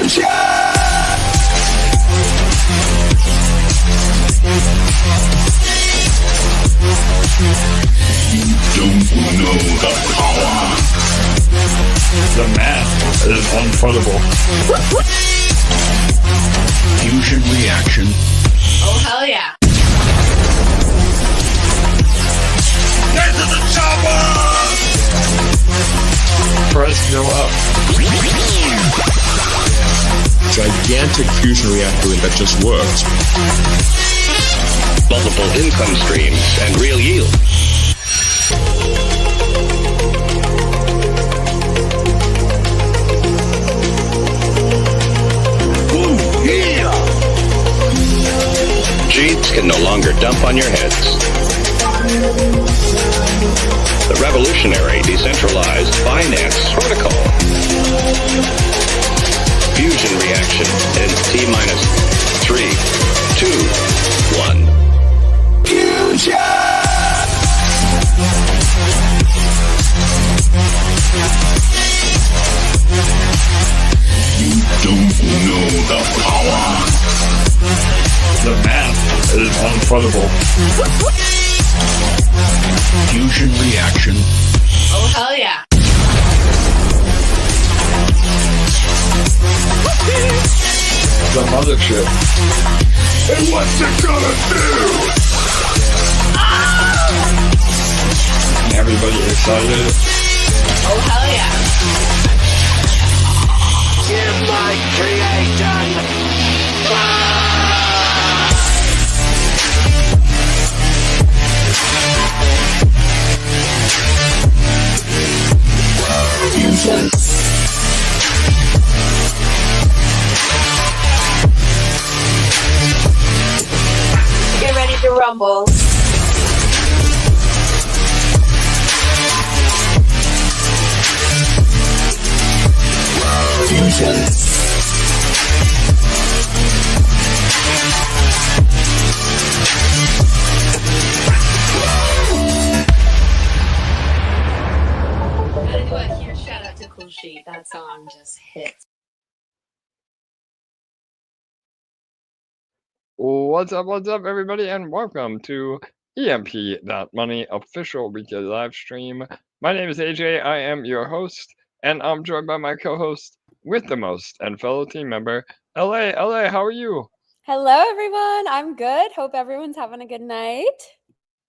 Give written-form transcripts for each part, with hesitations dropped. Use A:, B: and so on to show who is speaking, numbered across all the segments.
A: Don't know the power.
B: The math is unfootable.
A: Fusion reaction.
C: Oh, hell yeah.
A: Get to the chopper!
B: Press go up.
D: Gigantic fusion reactor that just works.
E: Multiple income streams and real yield.
A: Ooh, yeah!
E: Cheats can no longer dump on your heads. The revolutionary decentralized finance protocol. Fusion reaction in T-minus 3, 2, 1.
A: Fusion! You don't know the power.
B: The math is unfootable.
A: Fusion reaction.
C: Oh, hell yeah.
B: The mothership.
A: And what's it gonna do?
B: Everybody excited.
C: Oh, hell yeah.
A: Give my creation! Fusion.
C: Get ready to rumble.
A: Fusion.
C: Gotta do a huge shout out to Cool Sheet. That song just hits.
B: What's up, everybody, and welcome to EMP.Money official weekly live stream. My name is AJ. I am your host, and I'm joined by my co-host with the most and fellow team member, LA. LA, how are you?
F: Hello, everyone. I'm good. Hope everyone's having a good night.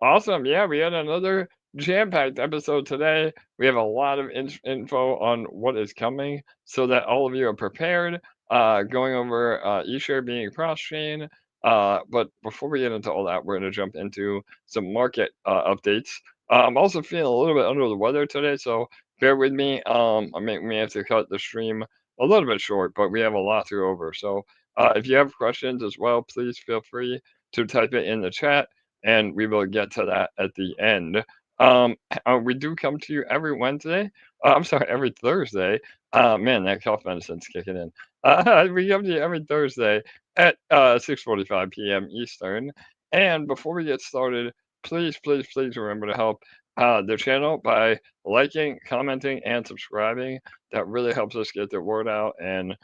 B: Awesome. Yeah, we had another jam-packed episode today. We have a lot of info on what is coming so that all of you are prepared. Going over eSHARE being cross-chain. But before we get into all that, we're going to jump into some market updates. I'm also feeling a little bit under the weather today, so bear with me. I may have to cut the stream a little bit short, but we have a lot to go over. So if you have questions as well, please feel free to type it in the chat, and we will get to that at the end. We do come to you every Wednesday. Every Thursday. Man, that cough medicine's kicking in. We come to you every Thursday at 6:45 p.m. Eastern. And before we get started, please remember to help the channel by liking, commenting, and subscribing. That really helps us get the word out and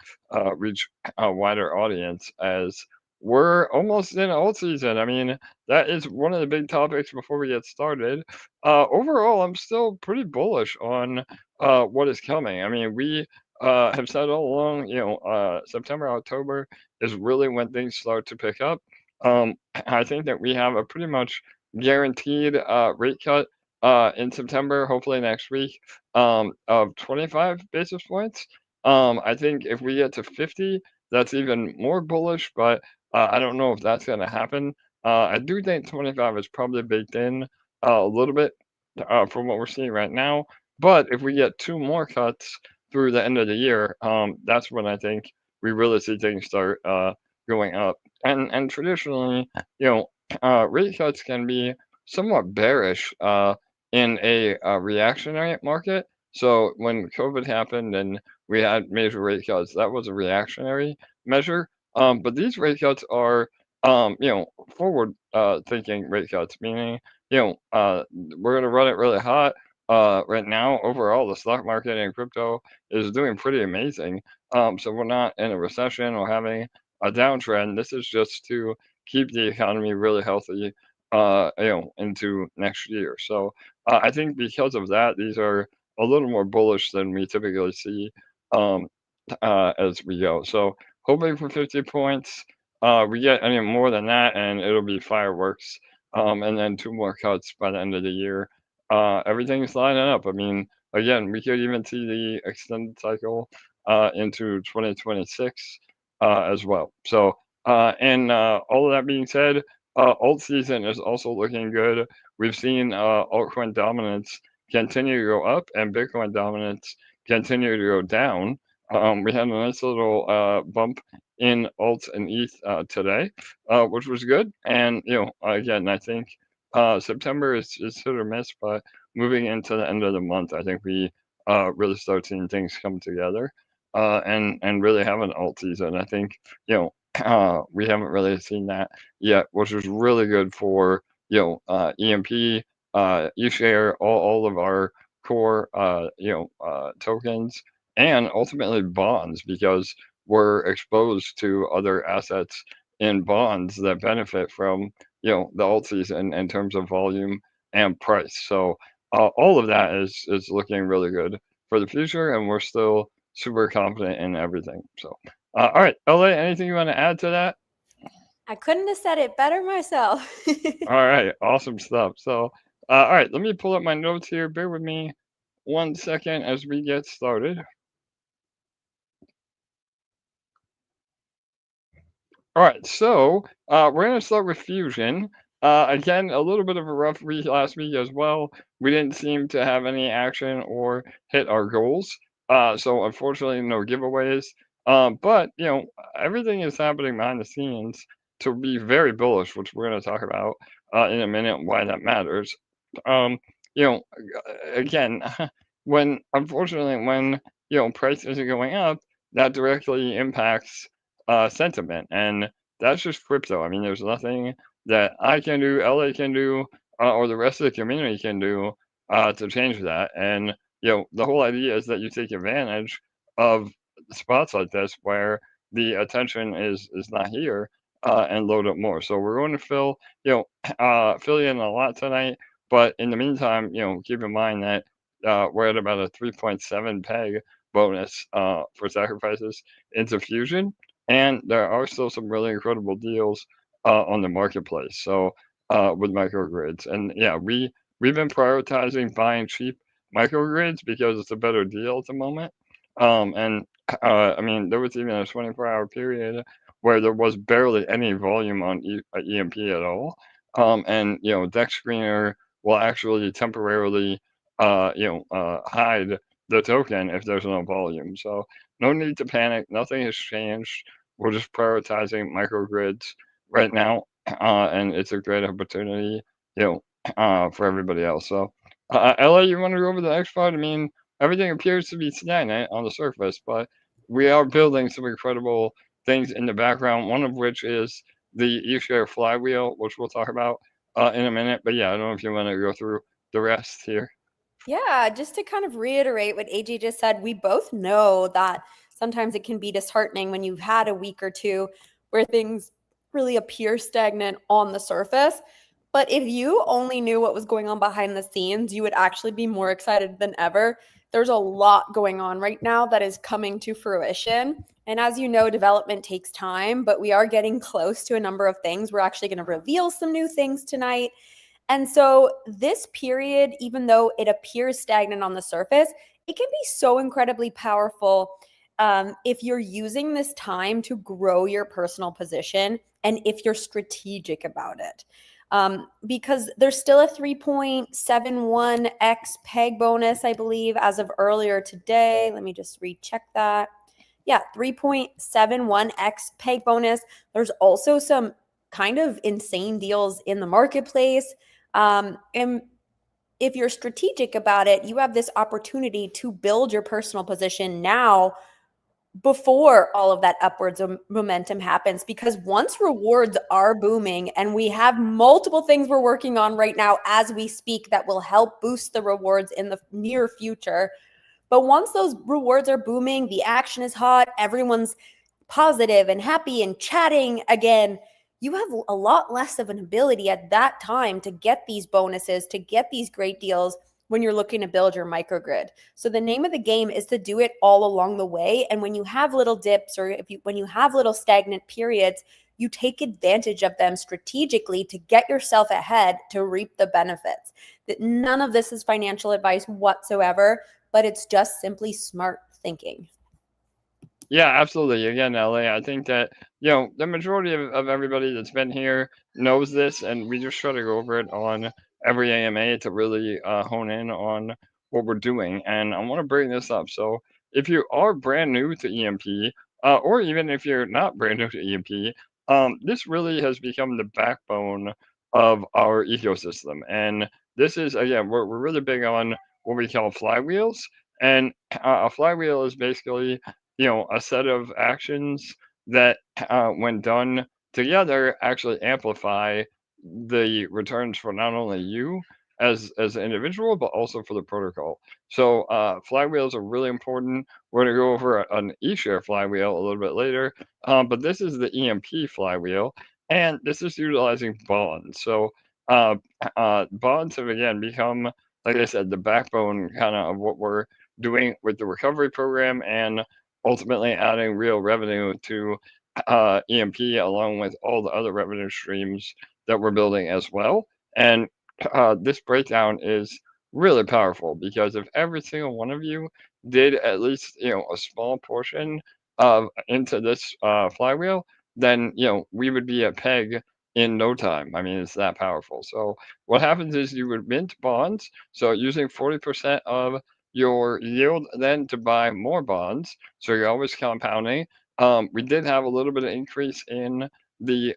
B: reach a wider audience as we're almost in alt season. I mean, that is one of the big topics before we get started. Overall, I'm still pretty bullish on what is coming. I mean, we have said all along, September, October is really when things start to pick up. I think that we have a pretty much guaranteed rate cut in September, hopefully next week, of 25 basis points. I think if we get to 50, that's even more bullish, but I don't know if that's going to happen. I do think 25 is probably baked in a little bit from what we're seeing right now. But if we get 2 more cuts through the end of the year, that's when I think we really see things start going up. And traditionally, rate cuts can be somewhat bearish in a reactionary market. So when COVID happened and we had major rate cuts, that was a reactionary measure. But these rate cuts are, forward thinking rate cuts, meaning, we're going to run it really hot. Right now, overall, the stock market and crypto is doing pretty amazing. So we're not in a recession or having a downtrend. This is just to keep the economy really healthy, into next year. So I think because of that, these are a little more bullish than we typically see, um, as we go. So hoping for 50 points. We get any more than that, and it'll be fireworks. And then 2 more cuts by the end of the year. Everything's lining up. I mean, again, we could even see the extended cycle into 2026 as well. So, all of that being said, alt season is also looking good. We've seen altcoin dominance continue to go up and Bitcoin dominance continue to go down. We had a nice little bump in alt and ETH today, which was good. And again, I think September is hit or miss, but moving into the end of the month, I think we really start seeing things come together, and really have an alt season. I think we haven't really seen that yet, which is really good for EMP, eSHARE, all of our core tokens, and ultimately bonds, because we're exposed to other assets in bonds that benefit from the alt season in terms of volume and price. So all of that is looking really good for the future, and we're still super confident in everything. So all right, LA, anything you want to add to that?
F: I couldn't have said it better myself.
B: All right, awesome stuff. So all right, let me pull up my notes here. Bear with me 1 second as we get started. All right, so we're going to start with Fusion. Again, a little bit of a rough week last week as well. We didn't seem to have any action or hit our goals. So unfortunately, no giveaways. But everything is happening behind the scenes to be very bullish, which we're going to talk about in a minute why that matters. Um, you know, again, when price isn't going up, that directly impacts sentiment, and that's just crypto. I mean, there's nothing that I can do, LA can do, or the rest of the community can do to change that. And the whole idea is that you take advantage of spots like this where the attention is not here, and load up more. So we're going to fill you in a lot tonight. But in the meantime, keep in mind that we're at about a 3.7 peg bonus for sacrifices into Fusion, and there are still some really incredible deals on the marketplace. So with microgrids, and yeah, we've been prioritizing buying cheap microgrids because it's a better deal at the moment. And I mean, there was even a 24-hour period where there was barely any volume on EMP at all. And Dex Screener will actually temporarily hide the token if there's no volume. So no need to panic. Nothing has changed. We're just prioritizing microgrids right now, and it's a great opportunity, for everybody else. So, LA, you want to go over the next part? I mean, everything appears to be stagnant on the surface, but we are building some incredible things in the background. One of which is the eShare flywheel, which we'll talk about in a minute. But yeah, I don't know if you want to go through the rest here.
F: Yeah, just to kind of reiterate what AJ just said, we both know that sometimes it can be disheartening when you've had a week or two where things really appear stagnant on the surface. But if you only knew what was going on behind the scenes, you would actually be more excited than ever. There's a lot going on right now that is coming to fruition. And as you know, development takes time, but we are getting close to a number of things. We're actually going to reveal some new things tonight. And so this period, even though it appears stagnant on the surface, it can be so incredibly powerful if you're using this time to grow your personal position and if you're strategic about it. Because there's still a 3.71x peg bonus, I believe, as of earlier today. Let me just recheck that. Yeah, 3.71x peg bonus. There's also some kind of insane deals in the marketplace. And if you're strategic about it, you have this opportunity to build your personal position now before all of that upwards momentum happens, because once rewards are booming, and we have multiple things we're working on right now as we speak that will help boost the rewards in the near future, But once those rewards are booming, the action is hot, everyone's positive and happy and chatting again, you have a lot less of an ability at that time to get these bonuses, to get these great deals when you're looking to build your microgrid. So the name of the game is to do it all along the way. And when you have little dips, or when you have little stagnant periods, you take advantage of them strategically to get yourself ahead to reap the benefits. That none of this is financial advice whatsoever, but it's just simply smart thinking.
B: Yeah, absolutely. Again, LA, I think that, the majority of everybody that's been here knows this, and we just try to go over it on every AMA to really hone in on what we're doing. And I want to bring this up. So if you are brand new to EMP, or even if you're not brand new to EMP, this really has become the backbone of our ecosystem. And this is, again, we're really big on what we call flywheels. And a flywheel is basically a set of actions that, when done together, actually amplify the returns for not only you as an individual, but also for the protocol. So flywheels are really important. We're going to go over an eShare flywheel a little bit later, but this is the EMP flywheel, and this is utilizing bonds. So uh, bonds have again become, like I said, the backbone kind of what we're doing with the recovery program, and ultimately adding real revenue to EMP, along with all the other revenue streams that we're building as well. And this breakdown is really powerful, because if every single one of you did at least a small portion of into this flywheel, then we would be at peg in no time. I mean, it's that powerful. So what happens is you would mint bonds, so using 40% of your yield then to buy more bonds. So you're always compounding. We did have a little bit of increase in the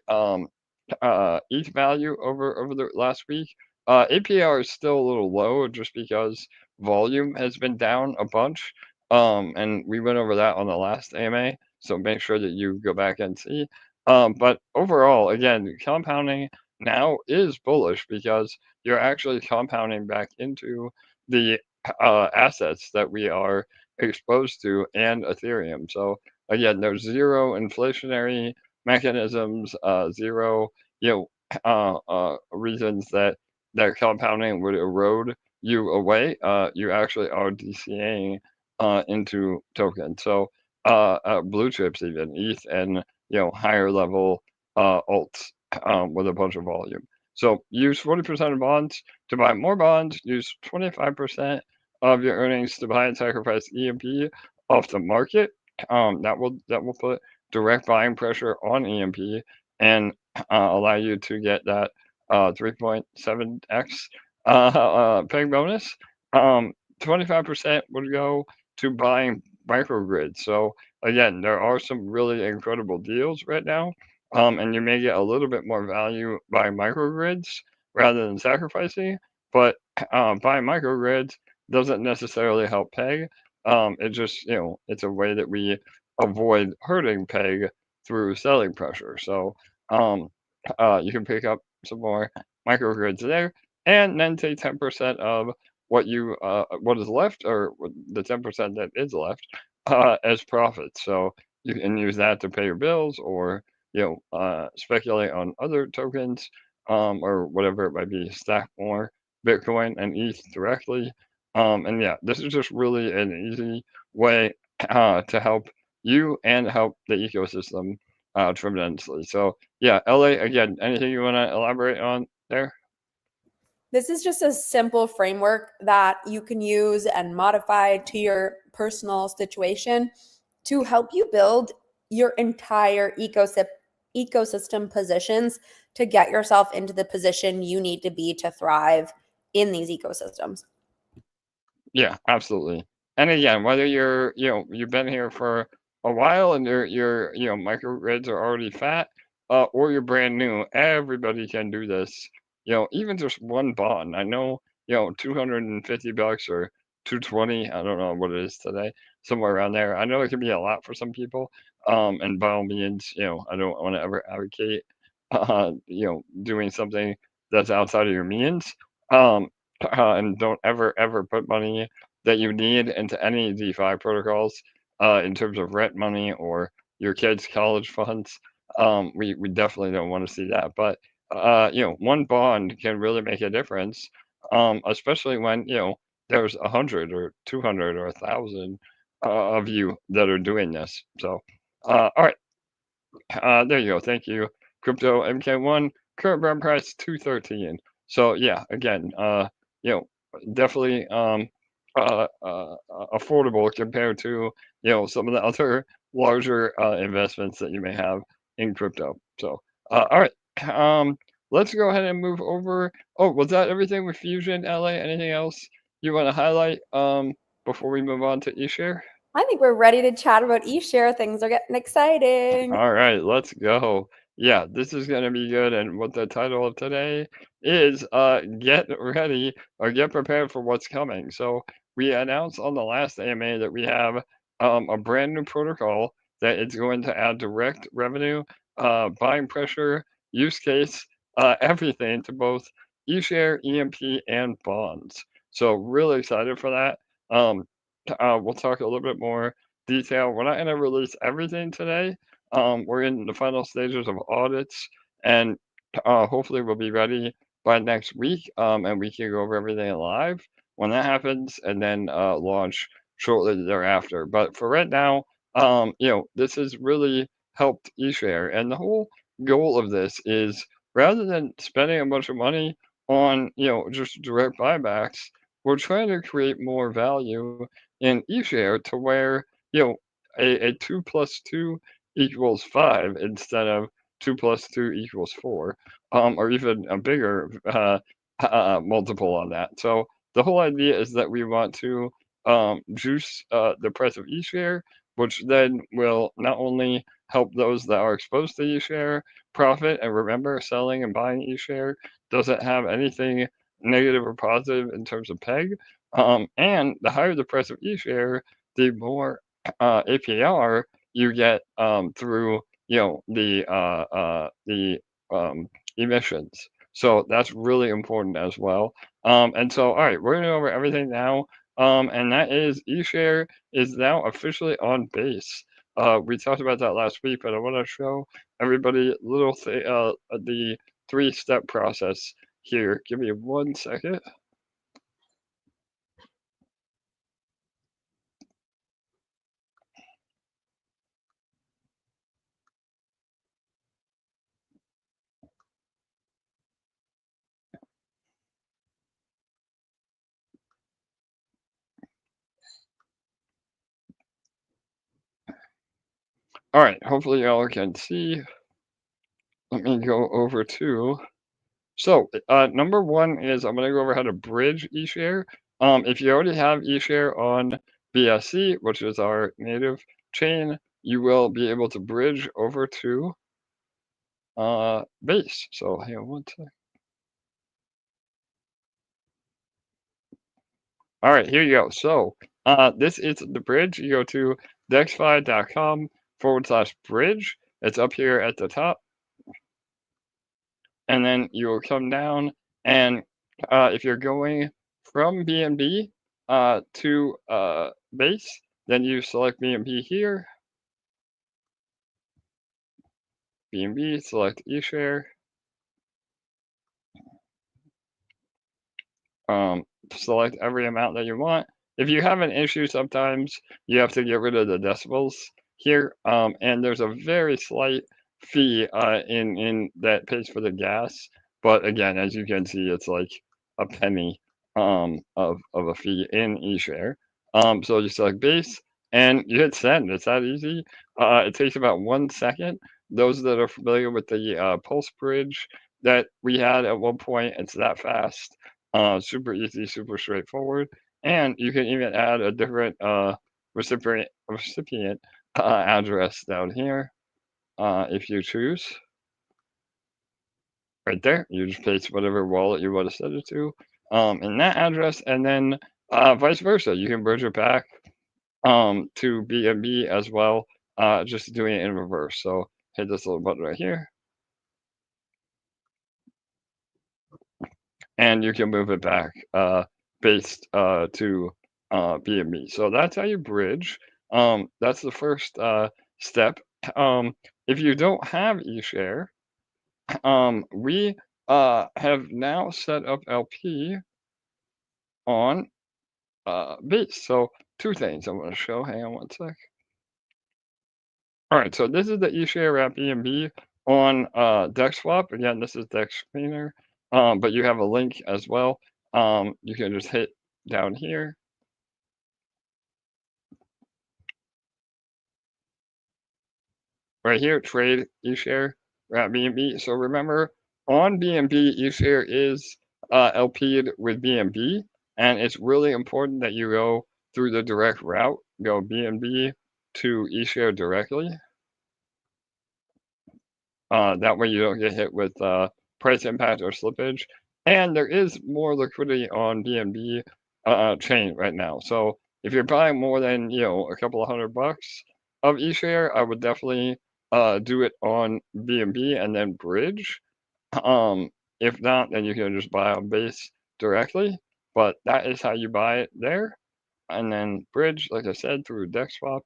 B: ETH value over the last week. APR is still a little low just because volume has been down a bunch. And we went over that on the last AMA. So make sure that you go back and see. But overall, again, compounding now is bullish, because you're actually compounding back into the assets that we are exposed to and Ethereum. So again, there's zero inflationary mechanisms, zero reasons that compounding would erode you away. You actually are DCAing into tokens. So blue chips, even ETH, and higher level alts with a bunch of volume. So use 40% of bonds to buy more bonds. Use 25% of your earnings to buy and sacrifice EMP off the market. That will put direct buying pressure on EMP, and allow you to get that 3.7x peg bonus. 25% would go to buying microgrids. So again, there are some really incredible deals right now, and you may get a little bit more value buying microgrids rather than sacrificing. But buying microgrids doesn't necessarily help peg. It just it's a way that we avoid hurting peg through selling pressure. So you can pick up some more microgrids there, and then take 10% of what is left, or the 10% that is left, as profit. So you can use that to pay your bills, or speculate on other tokens, or whatever it might be. Stack more Bitcoin and ETH directly. And yeah, this is just really an easy way to help you and help the ecosystem tremendously. So yeah, LA, again, anything you want to elaborate on there?
F: This is just a simple framework that you can use and modify to your personal situation to help you build your entire ecosystem positions to get yourself into the position you need to be to thrive in these ecosystems.
B: Yeah, absolutely. And again, whether you've been here for a while and your microgrids are already fat, or you're brand new, everybody can do this. Even just one bond. I know, $250 or 220. I don't know what it is today, somewhere around there. I know it can be a lot for some people. And by all means, I don't want to ever advocate, doing something that's outside of your means. And don't ever put money that you need into any DeFi protocols in terms of rent money or your kids' college funds. We definitely don't want to see that. But one bond can really make a difference, especially when there's 100 or 200 or 1,000 of you that are doing this. So, all right, there you go. Thank you, Crypto MK1. Current burn price 213. So yeah, again, you know, definitely affordable compared to some of the other larger investments that you may have in crypto. So all right, let's go ahead and move over. Oh, was that everything with Fusion, LA? Anything else you want to highlight before we move on to eShare?
F: I think we're ready to chat about eShare. Things are getting exciting.
B: All right, let's go. Yeah, this is gonna be good. And what the title of today is, get ready or get prepared for what's coming. So we announced on the last AMA that we have a brand new protocol that it's going to add direct revenue, buying pressure, use case, everything to both eShare, EMP, and bonds. So really excited for that. We'll talk a little bit more detail. We're not going to release everything today. We're in the final stages of audits, and hopefully we'll be ready by next week, and we can go over everything live when that happens, and then launch shortly thereafter. But for right now, this has really helped eShare, and the whole goal of this is rather than spending a bunch of money on just direct buybacks, we're trying to create more value in eShare to where a 2 plus 2 equals 5 instead of 2 plus 2 equals 4, or even a bigger multiple on that. So the whole idea is that we want to juice the price of eShare, which then will not only help those that are exposed to eShare profit. And remember, selling and buying eShare doesn't have anything negative or positive in terms of peg. And the higher the price of eShare, the more APR you get through the emissions. So that's really important as well. And so, all right, we're going to go over everything now. And that is eShare is now officially on base. We talked about that last week, but I want to show everybody the 3-step process here. Give me 1 second. All right, hopefully y'all can see. Let me go over to. So, number 1 is I'm going to go over how to bridge eShare. If you already have eShare on BSC, which is our native chain, you will be able to bridge over to Base. So, hang on 1 second. All right, here you go. So, this is the bridge. You go to dexfi.com/bridge. It's up here at the top. And then you will come down, and if you're going from BNB to Base, then you select BNB here. BNB, select eShare. Select every amount that you want. If you have an issue, sometimes you have to get rid of the decimals here, and there's a very slight fee in that pays for the gas. But again, as you can see, it's like a penny of a fee in eShare. So you select base and you hit send. It's that easy. It takes about 1 second. Those that are familiar with the Pulse bridge that we had at one point, it's that fast. Super easy, super straightforward. And you can even add a different recipient address down here if you choose. Right there, you just paste whatever wallet you want to send it to in that address, and then vice versa. You can bridge it back to BNB as well, just doing it in reverse. So hit this little button right here, and you can move it back based to BNB. So that's how you bridge. That's the first step. If you don't have eShare, we have now set up LP on Base. So two things I'm going to show. Hang on one sec. All right, so this is the eShare app BNB on DexSwap. Again, this is Dex Screener, but you have a link as well. You can just hit down here. Right here, trade eShare app BNB. So remember, on BNB, eShare is LP'd with BNB, and it's really important that you go through the direct route, go BNB to eShare directly. That way you don't get hit with price impact or slippage. And there is more liquidity on BNB chain right now. So if you're buying more than, a couple of $100 of eShare, I would definitely do it on BNB and then bridge. If not, then you can just buy on Base directly. But that is how you buy it there. And then bridge, like I said, through DexSwap.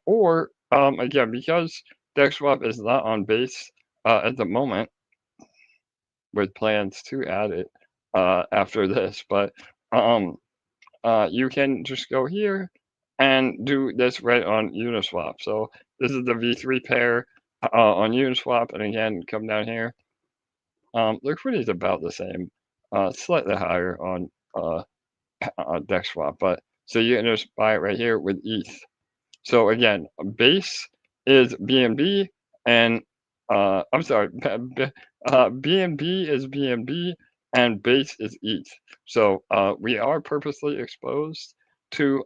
B: Or again, because DexSwap is not on Base at the moment, with plans to add it after this, but you can just go here and do this right on Uniswap. So this is the V3 pair on Uniswap, and again, come down here. Liquidity is about the same, slightly higher on DexSwap, but so you can just buy it right here with ETH. So again, Base is BNB, and I'm sorry, BNB is BNB, and Base is ETH. So we are purposely exposed to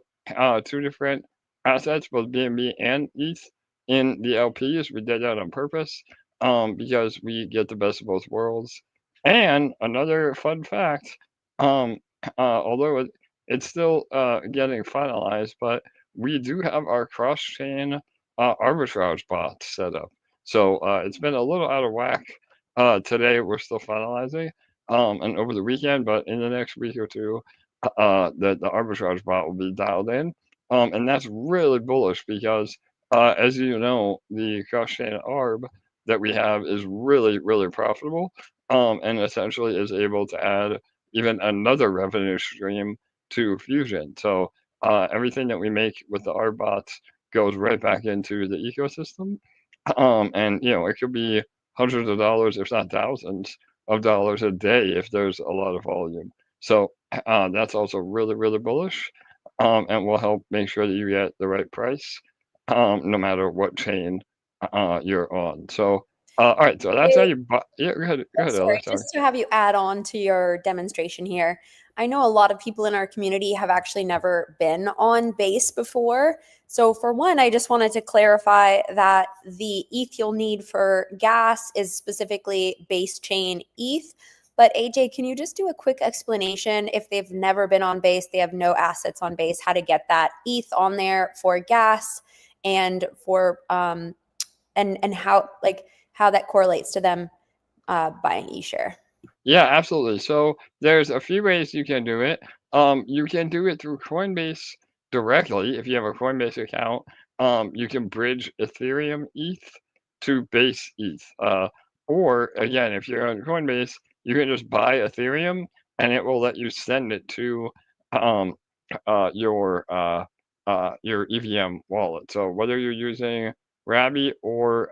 B: two different assets, both BNB and ETH, in the LPs. We did that on purpose because we get the best of both worlds. And another fun fact, although it's still getting finalized, but we do have our cross-chain arbitrage bot set up. So it's been a little out of whack. Today we're still finalizing, and over the weekend, but in the next week or two, the arbitrage bot will be dialed in, and that's really bullish because, as you know, the cross-chain arb that we have is really, really profitable, and essentially is able to add even another revenue stream to Fusion. So everything that we make with the arb bots goes right back into the ecosystem, and it could be hundreds of dollars, if not thousands of dollars a day if there's a lot of volume. So that's also really, really bullish, and will help make sure that you get the right price, no matter what chain you're on. So all right, so that's how you buy. Yeah, go ahead,
F: Sorry,
B: Ella, sorry.
F: just to have you add on to your demonstration here. I know a lot of people in our community have actually never been on Base before. So for one, I just wanted to clarify that the ETH you'll need for gas is specifically Base chain ETH. But AJ, can you just do a quick explanation if they've never been on Base, they have no assets on Base, how to get that ETH on there for gas and for and how that correlates to them buying eShare?
B: Yeah, absolutely. So there's a few ways you can do it. You can do it through Coinbase directly. If you have a Coinbase account, you can bridge Ethereum ETH to Base ETH. Or again, if you're on Coinbase, you can just buy Ethereum, and it will let you send it to your EVM wallet. So whether you're using Rabby or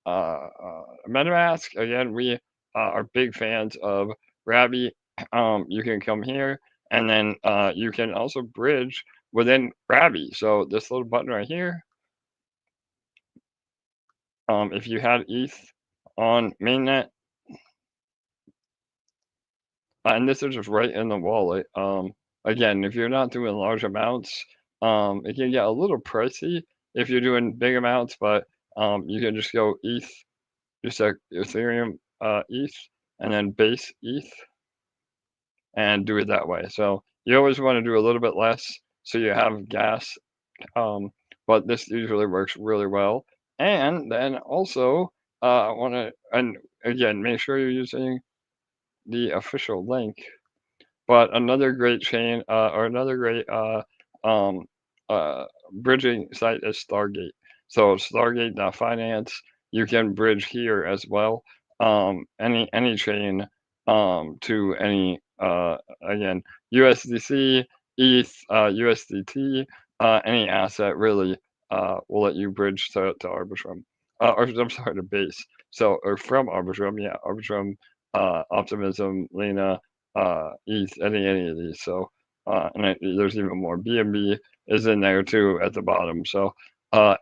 B: MetaMask, again, we are big fans of Rabby. You can come here, and then you can also bridge within Rabby. So this little button right here, if you had ETH on mainnet, and this is just right in the wallet. Again, if you're not doing large amounts, it can get a little pricey if you're doing big amounts, but you can just go ETH, just like Ethereum ETH, and then Base ETH, and do it that way. So you always want to do a little bit less so you have gas, but this usually works really well. And then also, I want to, and again, make sure you're using the official link But another great chain or another great um, bridging site is Stargate. So Stargate.finance, you can bridge here as well. Any chain to any again USDC, ETH, USDT, any asset really will let you bridge to Arbitrum. Or I'm sorry, to Base. So or from Arbitrum, yeah, Arbitrum, Optimism, Lena, ETH, any of these. So and there's even more. BNB is in there too at the bottom. So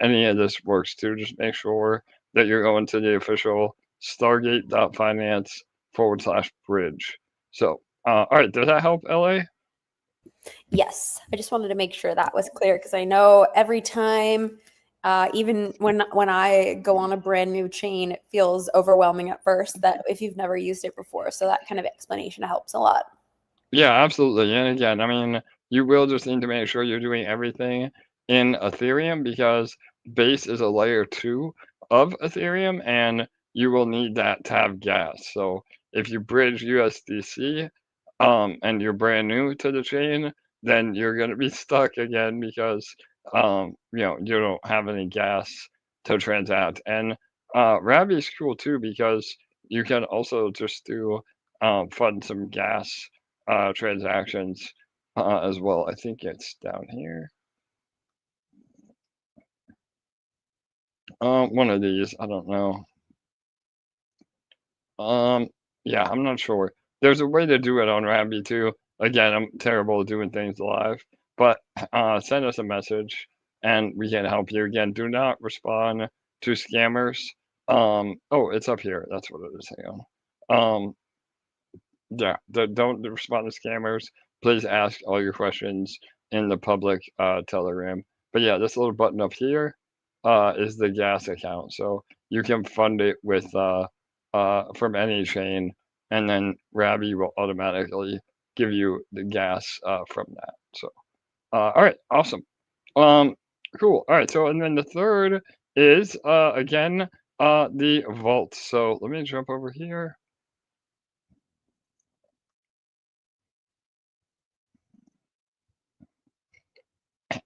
B: any of this works too. Just make sure that you're going to the official stargate.finance/bridge. So, all right, does that help, LA?
F: Yes, I just wanted to make sure that was clear because I know every time, even when I go on a brand new chain, it feels overwhelming at first that if you've never used it before. So that kind of explanation helps a lot.
B: Yeah, absolutely. And again, I mean, you will just need to make sure you're doing everything in Ethereum because Base is a layer 2 of Ethereum and you will need that to have gas. So if you bridge USDC and you're brand new to the chain, then you're going to be stuck again because you don't have any gas to transact. And Ravi is cool too because you can also just do fund some gas transactions as well. I think it's down here. One of these, I don't know. Yeah, I'm not sure. There's a way to do it on Rabby too. Again, I'm terrible at doing things live, but send us a message and we can help you. Again, do not respond to scammers. Oh, it's up here. That's what it is. Hang on. Yeah, don't respond to scammers. Please ask all your questions in the public Telegram. But yeah, this little button up here is the gas account. So you can fund it with from any chain, and then Rabby will automatically give you the gas from that. So all right, awesome. Cool. All right, so and then the third is again the vault. So let me jump over here.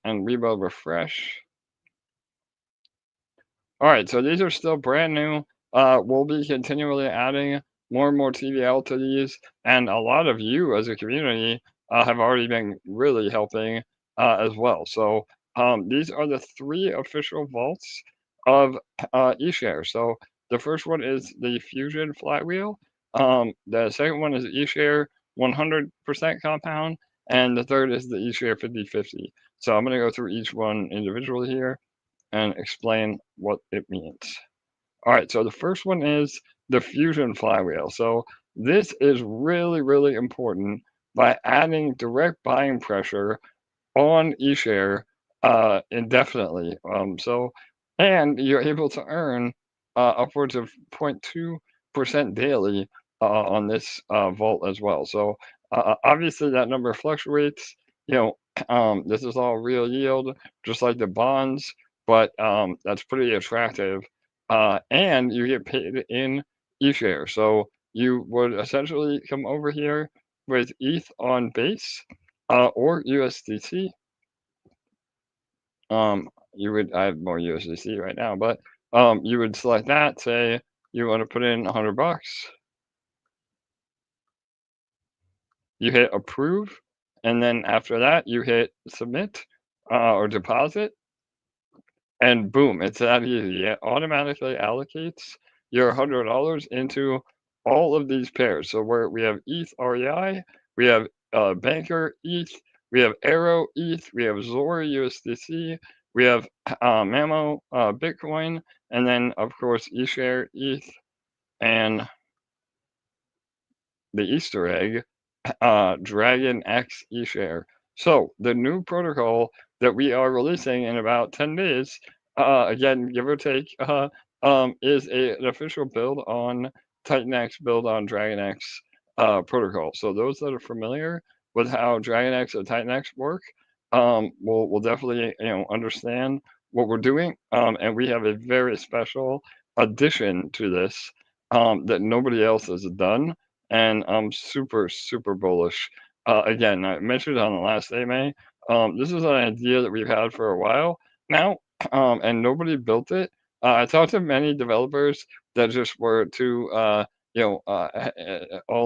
B: And we will refresh. All right, so these are still brand new. We'll be continually adding more and more TVL to these, and a lot of you as a community have already been really helping as well. So these are the 3 official vaults of eSHARE. So the first one is the Fusion Flywheel. The second one is eSHARE 100% compound, and the third is the eSHARE 50/50. So I'm going to go through each one individually here and explain what it means. All right, so the first one is the Fusion Flywheel. So this is really, really important by adding direct buying pressure on eShare indefinitely. And you're able to earn upwards of 0.2% daily on this vault as well. So obviously that number fluctuates. This is all real yield, just like the bonds, but that's pretty attractive. And you get paid in eShare. So you would essentially come over here with ETH on Base or USDC. I have more USDC right now, but you would select that, say you want to put in $100. You hit approve, and then after that you hit submit or deposit, and boom, it's that easy. It automatically allocates your $100 into all of these pairs. So we have ETH REI, we have Banker ETH, we have Arrow ETH, we have Zora USDC, we have Mamo Bitcoin, and then of course eShare ETH and the Easter egg Dragon X eShare. So the new protocol that we are releasing in about 10 days, again, give or take, is an official build on TitanX, build on DragonX protocol. So those that are familiar with how DragonX and TitanX work will definitely understand what we're doing. And we have a very special addition to this that nobody else has done. And I'm super, super bullish again, I mentioned on the last AMA, this is an idea that we've had for a while now, and nobody built it. I talked to many developers that just were too, all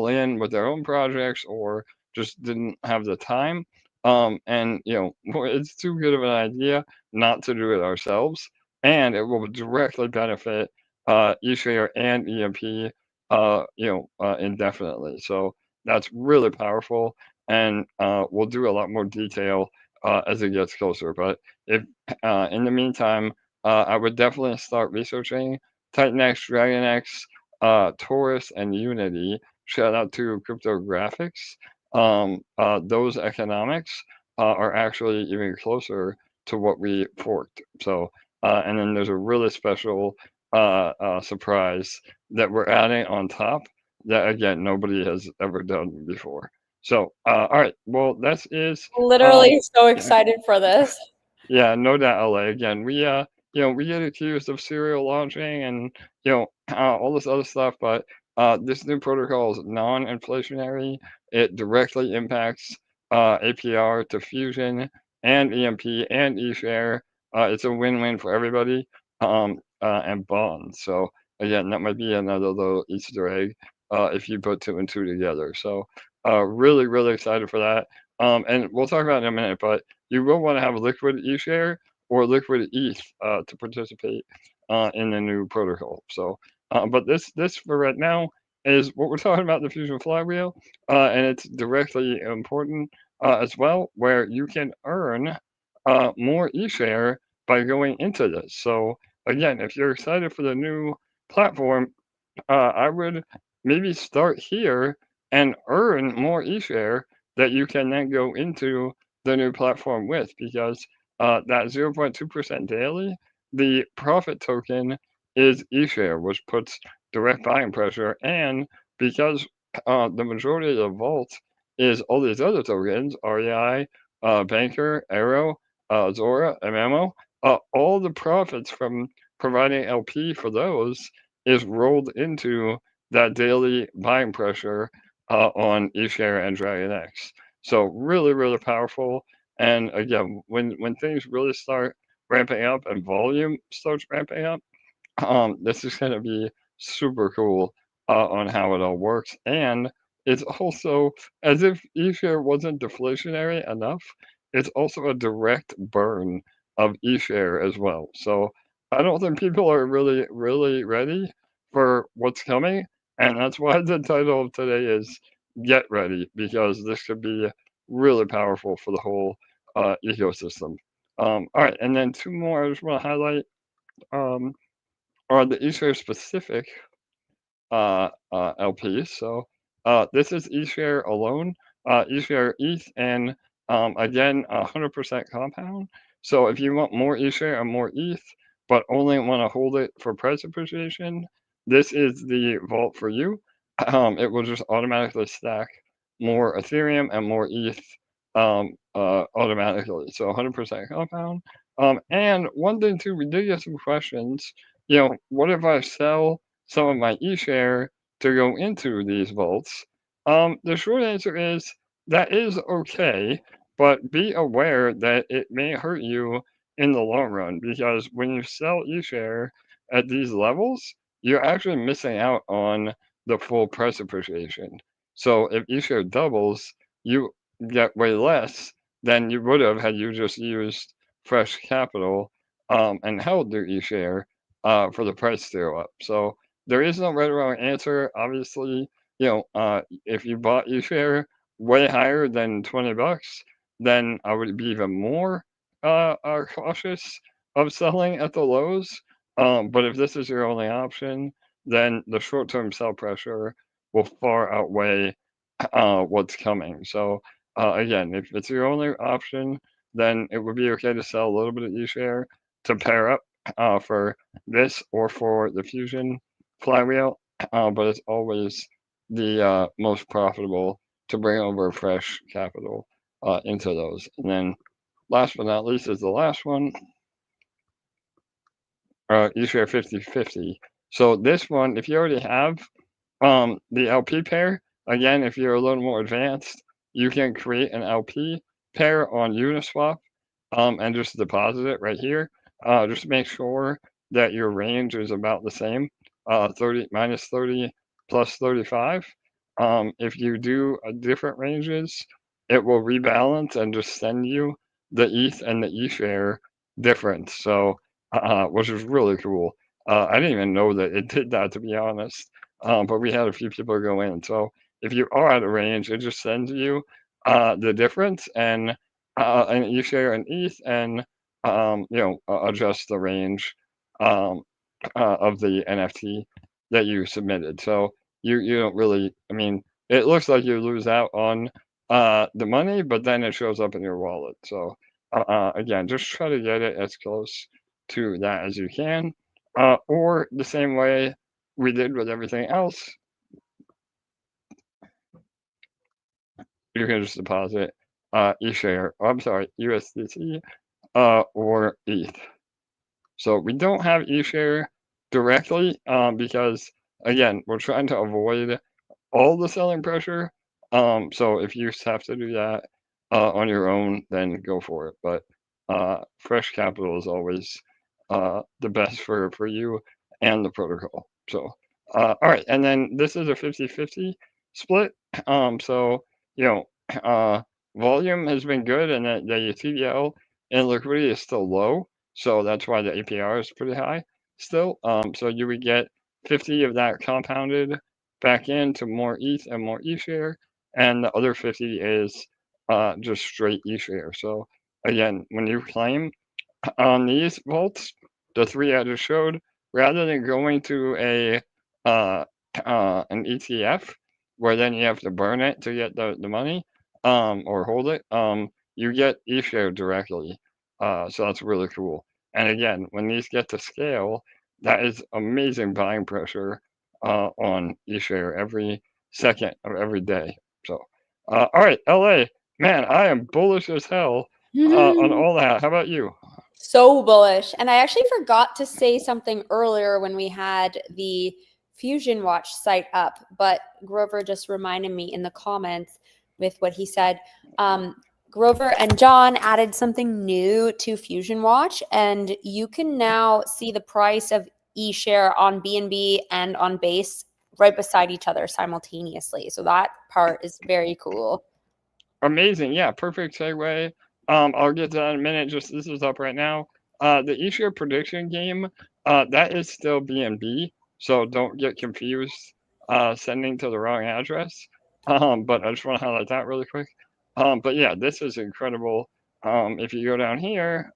B: in with their own projects or just didn't have the time. And it's too good of an idea not to do it ourselves, and it will directly benefit eShare and EMP, indefinitely. So that's really powerful, and we'll do a lot more detail as it gets closer. But if in the meantime, I would definitely start researching TitanX, DragonX, Taurus, and Unity. Shout out to cryptographics. Those economics are actually even closer to what we forked. So, and then there's a really special surprise that we're adding on top that, again, nobody has ever done before. So, all right, well, that is
F: Literally so
B: yeah,
F: excited for this.
B: yeah, no doubt, LA. Again, we get accused of serial launching and all this other stuff, but this new protocol is non-inflationary. It directly impacts APR to Fusion and EMP and eShare. It's a win-win for everybody, and bonds. So again, that might be another little Easter egg if you put two and two together. So really, really excited for that. And we'll talk about it in a minute, but you will want to have liquid eShare or liquid ETH to participate in the new protocol. So, but this for right now is what we're talking about, the Fusion Flywheel, and it's directly important as well, where you can earn more eShare by going into this. So again, if you're excited for the new platform, I would maybe start here and earn more eShare that you can then go into the new platform with, because that 0.2% daily, the profit token is eShare, which puts direct buying pressure. And because the majority of the vault is all these other tokens, REI, Banker, Arrow, Zora, MMO, all the profits from providing LP for those is rolled into that daily buying pressure on eShare and DragonX. So really, really powerful. And again, when things really start ramping up and volume starts ramping up, this is going to be super cool on how it all works. And it's also, as if eShare wasn't deflationary enough, it's also a direct burn of eShare as well. So I don't think people are really, really ready for what's coming. And that's why the title of today is Get Ready, because this could be really powerful for the whole ecosystem. All right, and then two more I just want to highlight. Are the eShare specific LPs. So this is eShare alone, eShare ETH, and again, 100% compound. So if you want more eShare and more ETH, but only want to hold it for price appreciation, this is the vault for you. It will just automatically stack more Ethereum and more ETH automatically. So 100% compound. And one thing too, we did get some questions. What if I sell some of my eShare to go into these vaults? The short answer is that is okay, but be aware that it may hurt you in the long run, because when you sell eShare at these levels, you're actually missing out on the full price appreciation. So if eShare doubles, you get way less than you would have had you just used fresh capital and held your eShare for the price to go up. So there is no right or wrong answer. Obviously, if you bought eShare way higher than $20, then I would be even more cautious of selling at the lows. But if this is your only option, then the short-term sell pressure will far outweigh what's coming. So again, if it's your only option, then it would be okay to sell a little bit of eShare to pair up for this or for the Fusion flywheel, but it's always the most profitable to bring over fresh capital into those. And then last but not least is the last one, eShare 50/50. So this one, if you already have the LP pair, again, if you're a little more advanced, you can create an LP pair on Uniswap and just deposit it right here. Just make sure that your range is about the same, 30 minus 30 plus 35. If you do different ranges, it will rebalance and just send you the ETH and the eShare difference. So, which is really cool. I didn't even know that it did that, to be honest. But we had a few people go in. So if you are out of range, it just sends you the difference and eShare and ETH and adjust the range of the NFT that you submitted. So you don't really, I mean, it looks like you lose out on the money, but then it shows up in your wallet. So again, just try to get it as close to that as you can, or the same way we did with everything else. You can just deposit eShare, I'm sorry, USDT or ETH. So we don't have eShare directly because, again, we're trying to avoid all the selling pressure. So if you have to do that on your own, then go for it. But fresh capital is always the best for you and the protocol. So, all right. And then this is a 50-50 split. So, volume has been good and the TVL and liquidity is still low. So that's why the APR is pretty high still. So you would get 50 of that compounded back into more ETH and more eShare, and the other 50 is just straight eShare. So again, when you claim on these vaults, the three I just showed, rather than going to an ETF where then you have to burn it to get the money or hold it, you get eShare directly. So that's really cool. And again, when these get to scale, that is amazing buying pressure on eShare every second of every day. So, all right, LA, man, I am bullish as hell on all that. How about you?
F: So bullish. And I actually forgot to say something earlier when we had the Fusion Watch site up, but Grover just reminded me in the comments with what he said. Grover and John added something new to Fusion Watch, and you can now see the price of eShare on BNB and on Base right beside each other simultaneously. So that part is very cool.
B: Amazing. Yeah, perfect segue. I'll get to that in a minute. Just this is up right now. The eShare prediction game, that is still BNB, so don't get confused sending to the wrong address. But I just want to highlight that really quick. But yeah, this is incredible. If you go down here,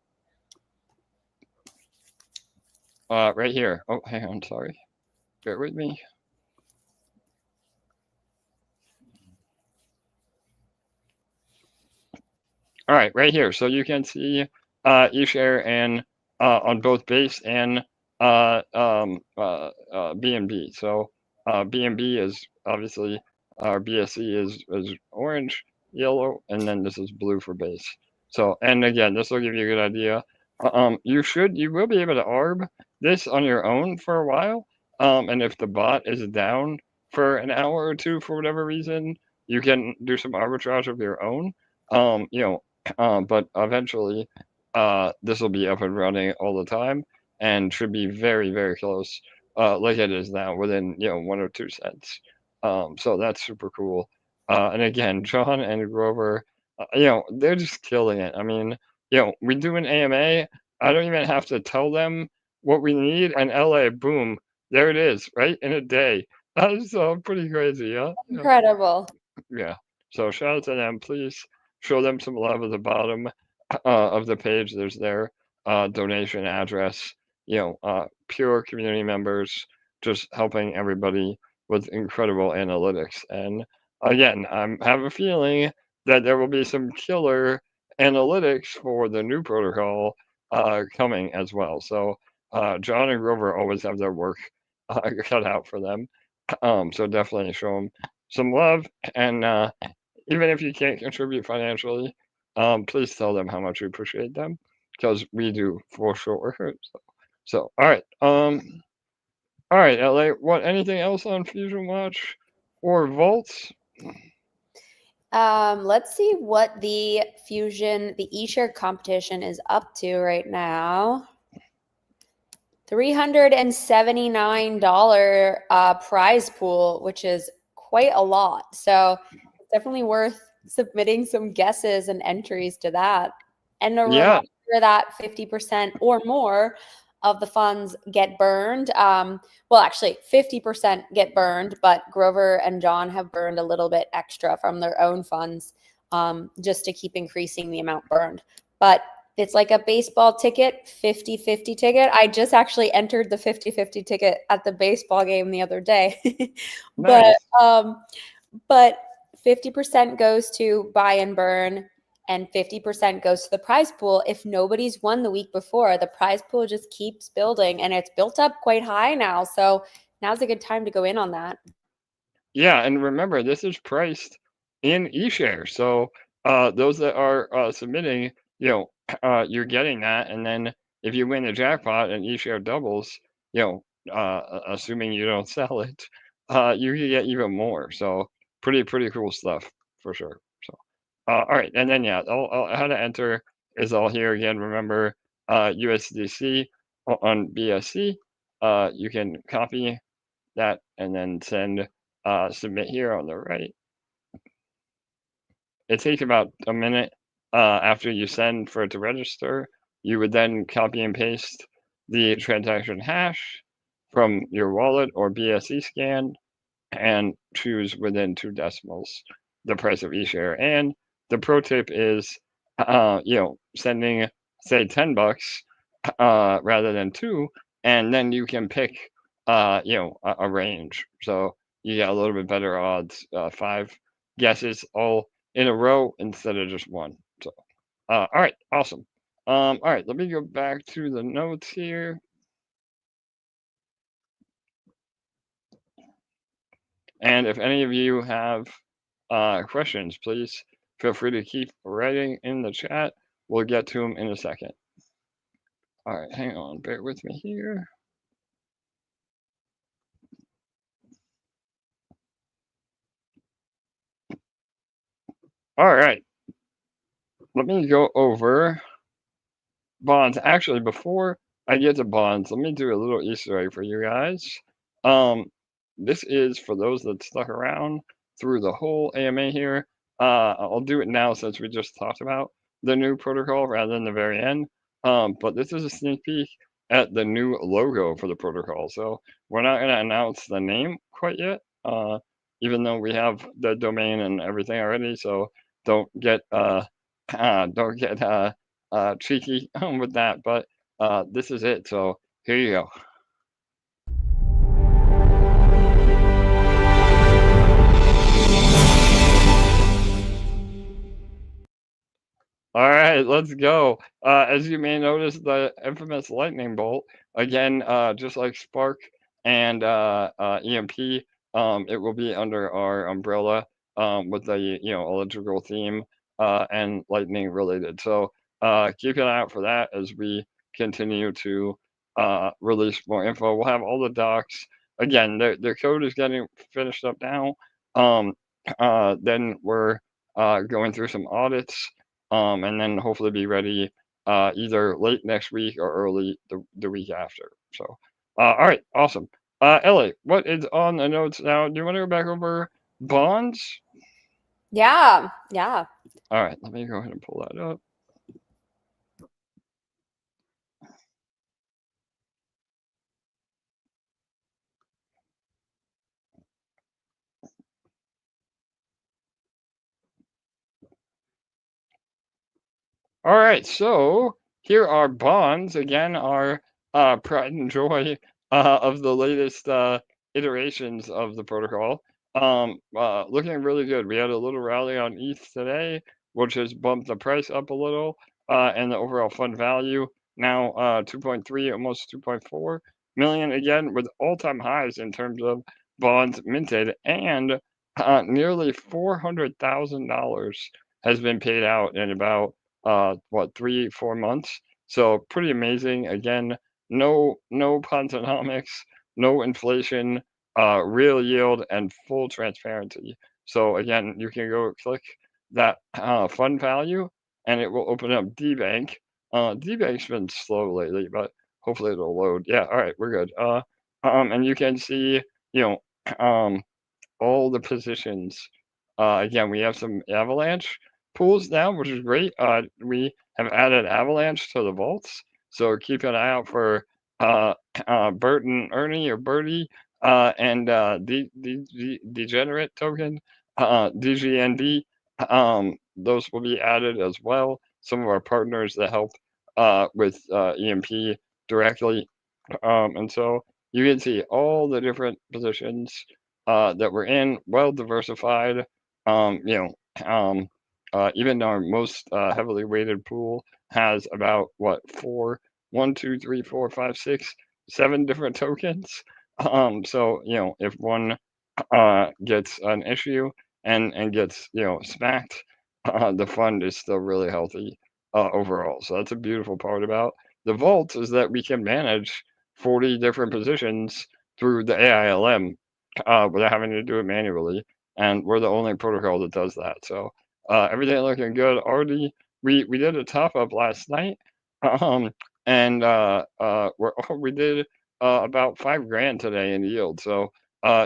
B: right here. Oh, hang on, sorry. Bear with me. All right, right here. So you can see eShare and on both Base and BNB. So BNB is obviously our BSC is orange, yellow, and then this is blue for Base. So, and again, this will give you a good idea. You will be able to ARB this on your own for a while. And if the bot is down for an hour or two for whatever reason, you can do some arbitrage of your own. But eventually this will be up and running all the time and should be very, very close, like it is now, within 1 or 2 cents. So that's super cool. And again, John and Grover, they're just killing it. I mean, we do an AMA. I don't even have to tell them what we need, and LA, boom, there it is, right in a day. That is pretty crazy, yeah.
F: Incredible.
B: Yeah. So shout out to them. Please show them some love at the bottom of the page. There's their donation address. Pure community members just helping everybody with incredible analytics. And again, I have a feeling that there will be some killer analytics for the new protocol coming as well. So John and Grover always have their work cut out for them. So definitely show them some love, and even if you can't contribute financially, please tell them how much you appreciate them, because we do for sure. So all right, LA. Anything else on Fusion Watch or Vaults?
F: Let's see what the Fusion, the eShare competition is up to right now. $379 prize pool, which is quite a lot. So it's definitely worth submitting some guesses and entries to that. And a reminder that 50% or more of the funds get burned. Well, actually 50% get burned, but Grover and John have burned a little bit extra from their own funds just to keep increasing the amount burned. But it's like a baseball ticket, 50-50 ticket. I just actually entered the 50-50 ticket at the baseball game the other day.
B: Nice.
F: But 50% goes to buy and burn and 50% goes to the prize pool. If nobody's won the week before, the prize pool just keeps building and it's built up quite high now. So now's a good time to go in on that.
B: Yeah, and remember, this is priced in eShare. So those that are submitting, you're getting that. And then if you win the jackpot and eShare doubles, assuming you don't sell it, you can get even more. So pretty cool stuff for sure. So all right, and then how to enter is all here again. Remember, USDC on BSC. You can copy that and then send. Submit here on the right. It takes about a minute after you send for it to register. You would then copy and paste the transaction hash from your wallet or BSC scan and choose within 2 decimals the price of eShare. And the pro tip is, sending say $10 rather than 2, and then you can pick a range. So you get a little bit better odds, 5 guesses all in a row instead of just 1. So, all right, awesome. All right, let me go back to the notes here. And if any of you have questions, please feel free to keep writing in the chat. We'll get to them in a second. All right, hang on, bear with me here. All right, let me go over bonds. Actually, before I get to bonds, let me do a little Easter egg for you guys. This is for those that stuck around through the whole AMA here. I'll do it now since we just talked about the new protocol rather than the very end. But this is a sneak peek at the new logo for the protocol. So we're not going to announce the name quite yet, even though we have the domain and everything already. So don't get cheeky with that. But this is it. So here you go. All right, let's go. As you may notice, the infamous lightning bolt, again, just like Spark and EMP, it will be under our umbrella with the electrical theme and lightning related. So keep an eye out for that as we continue to release more info. We'll have all the docs. Again, the code is getting finished up now. Then we're going through some audits. And then hopefully be ready either late next week or early the week after. So, all right, awesome. Ellie, what is on the notes now? Do you want to go back over bonds?
F: Yeah.
B: All right, let me go ahead and pull that up. All right, so here are bonds. Again, our pride and joy of the latest iterations of the protocol. Looking really good. We had a little rally on ETH today, which has bumped the price up a little, and the overall fund value now 2.3, almost 2.4 million again, with all-time highs in terms of bonds minted, and nearly $400,000 has been paid out in about 3-4 months. So pretty amazing. Again, no Ponzonomics, no inflation, real yield, and full transparency. So again, you can go click that fund value, and it will open up DBank. DBank's been slow lately, but hopefully it'll load. Yeah, all right, we're good. And you can see, you know, all the positions. Again, we have some Avalanche pools now, which is great. We have added Avalanche to the vaults, so keep an eye out for Bert and Ernie or Bertie and Degenerate token, DGND. Those will be added as well. Some of our partners that help with EMP directly, and so you can see all the different positions that we're in, well diversified. You know, even our most heavily weighted pool has about what 7 different tokens. So you know, if one gets an issue and gets smacked, the fund is still really healthy overall. So that's a beautiful part about the vault is that we can manage 40 different positions through the AILM without having to do it manually, and we're the only protocol that does that. So everything looking good. Already, we did a top up last night, and we did about 5 grand today in yield. So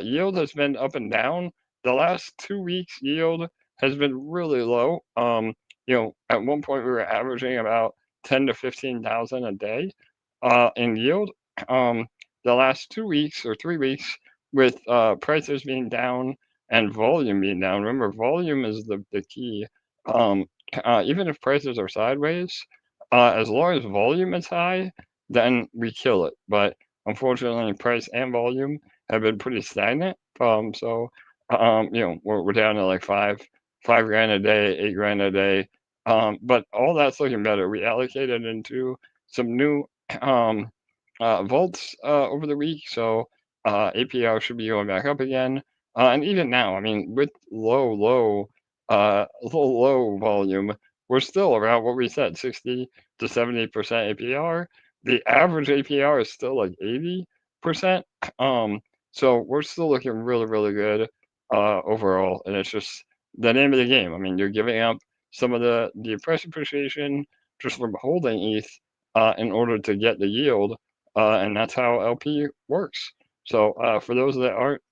B: yield has been up and down. The last 2 weeks, yield has been really low. You know, at one point we were averaging about 10 to 15,000 a day in yield. The last 2 weeks or 3 weeks, with prices being down and volume being down. Remember, volume is the key. Even if prices are sideways, as long as volume is high, then we kill it. But unfortunately, price and volume have been pretty stagnant. So you know, we're down to like 5 grand a day, 8 grand a day. But all that's looking better. We allocated into some new vaults over the week, so APR should be going back up again. And even now, I mean, with low volume, we're still around what we said, 60 to 70% APR. The average APR is still like 80%. So we're still looking really, really good overall, and it's just the name of the game. I mean, you're giving up some of the price appreciation just from holding ETH in order to get the yield, and that's how LP works. So for those that aren't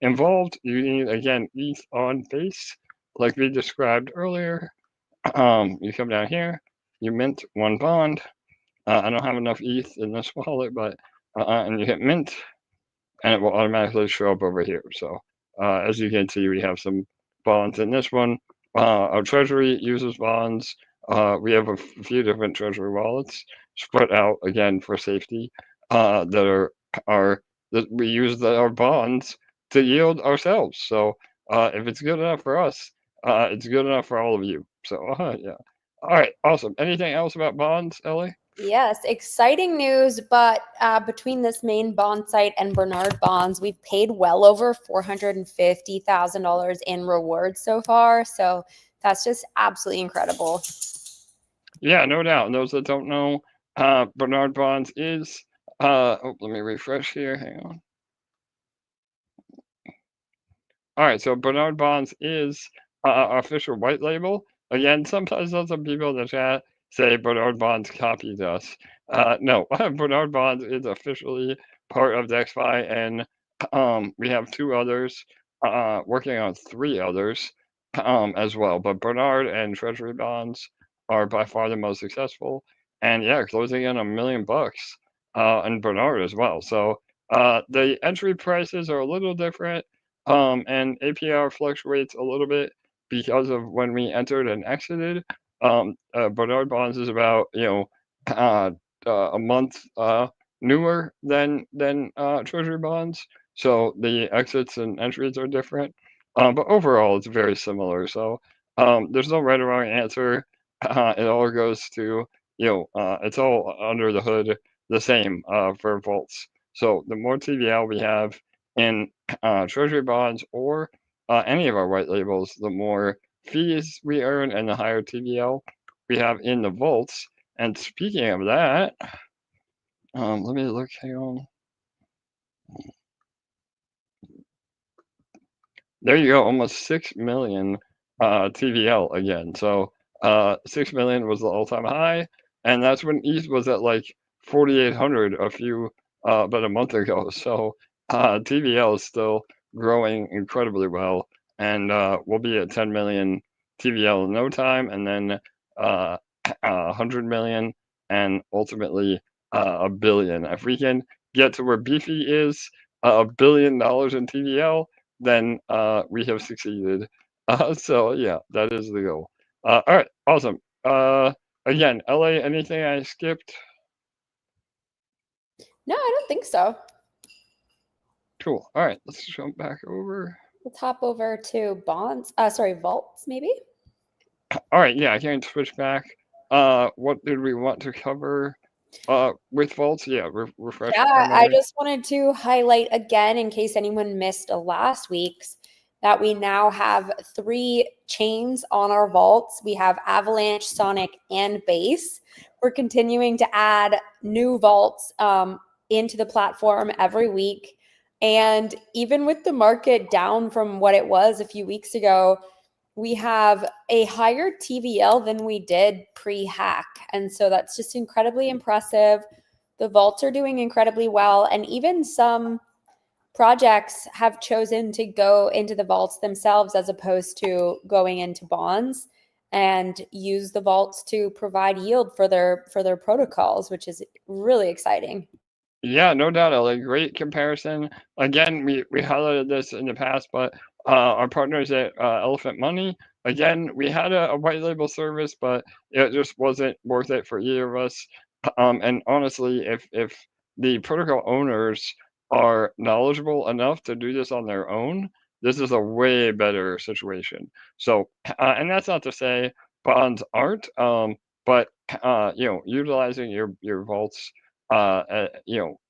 B: involved, you need again ETH on base, like we described earlier. You come down here, you mint one bond. I don't have enough ETH in this wallet, but and you hit mint, and it will automatically show up over here. So as you can see, we have some bonds in this one. Our treasury uses bonds. We have a few different treasury wallets spread out again for safety that that we use our bonds to yield ourselves. So if it's good enough for us, it's good enough for all of you. So yeah. All right, awesome. Anything else about bonds, Ellie?
F: Yes, exciting news. But between this main bond site and Bernard Bonds, we've paid well over $450,000 in rewards so far. So that's just absolutely incredible.
B: Yeah, no doubt. And those that don't know, Bernard Bonds is, let me refresh here. Hang on. All right, so Bernard Bonds is our official white label. Again, sometimes some people in the chat say Bernard Bonds copied us. No, Bernard Bonds is officially part of DexFi, and we have 2 others, working on 3 others as well. But Bernard and Treasury Bonds are by far the most successful, and yeah, closing in $1 million and Bernard as well. So the entry prices are a little different. And APR fluctuates a little bit because of when we entered and exited. Bernard Bonds is about a month newer than Treasury Bonds, so the exits and entries are different. But overall, it's very similar. So there's no right or wrong answer. It all goes to it's all under the hood the same for vaults. So the more TVL we have in treasury bonds or any of our white labels, the more fees we earn and the higher TVL we have in the vaults. And speaking of that, let me look. Hang on. There you go. Almost 6 million TVL again. So 6 million was the all-time high, and that's when ETH was at like 4,800 about a month ago. So TVL is still growing incredibly well, and we'll be at 10 million TVL in no time, and then 100 million, and ultimately a billion. If we can get to where Beefy is, $1 billion in TVL, then we have succeeded. So yeah, that is the goal. All right, awesome. Again, LA, anything I skipped?
F: No, I don't think so.
B: Cool. All right, let's jump back over.
F: Let's hop over to bonds. Sorry, vaults maybe.
B: All right, yeah, I can switch back. What did we want to cover with vaults? Yeah, refresh
F: Yeah,
B: my
F: I
B: memory.
F: just wanted to highlight again, in case anyone missed last week's, that we now have 3 chains on our vaults. We have Avalanche, Sonic, and Base. We're continuing to add new vaults into the platform every week. And even with the market down from what it was a few weeks ago, we have a higher TVL than we did pre-hack. And so that's just incredibly impressive. The vaults are doing incredibly well. And even some projects have chosen to go into the vaults themselves as opposed to going into bonds, and use the vaults to provide yield for their protocols, which is really exciting.
B: Yeah, no doubt, LA. Great comparison. Again, we highlighted this in the past, but our partners at EMP.Money, again, we had a white label service, but it just wasn't worth it for either of us. And honestly, if the protocol owners are knowledgeable enough to do this on their own, this is a way better situation. So, and that's not to say bonds aren't, but utilizing your vaults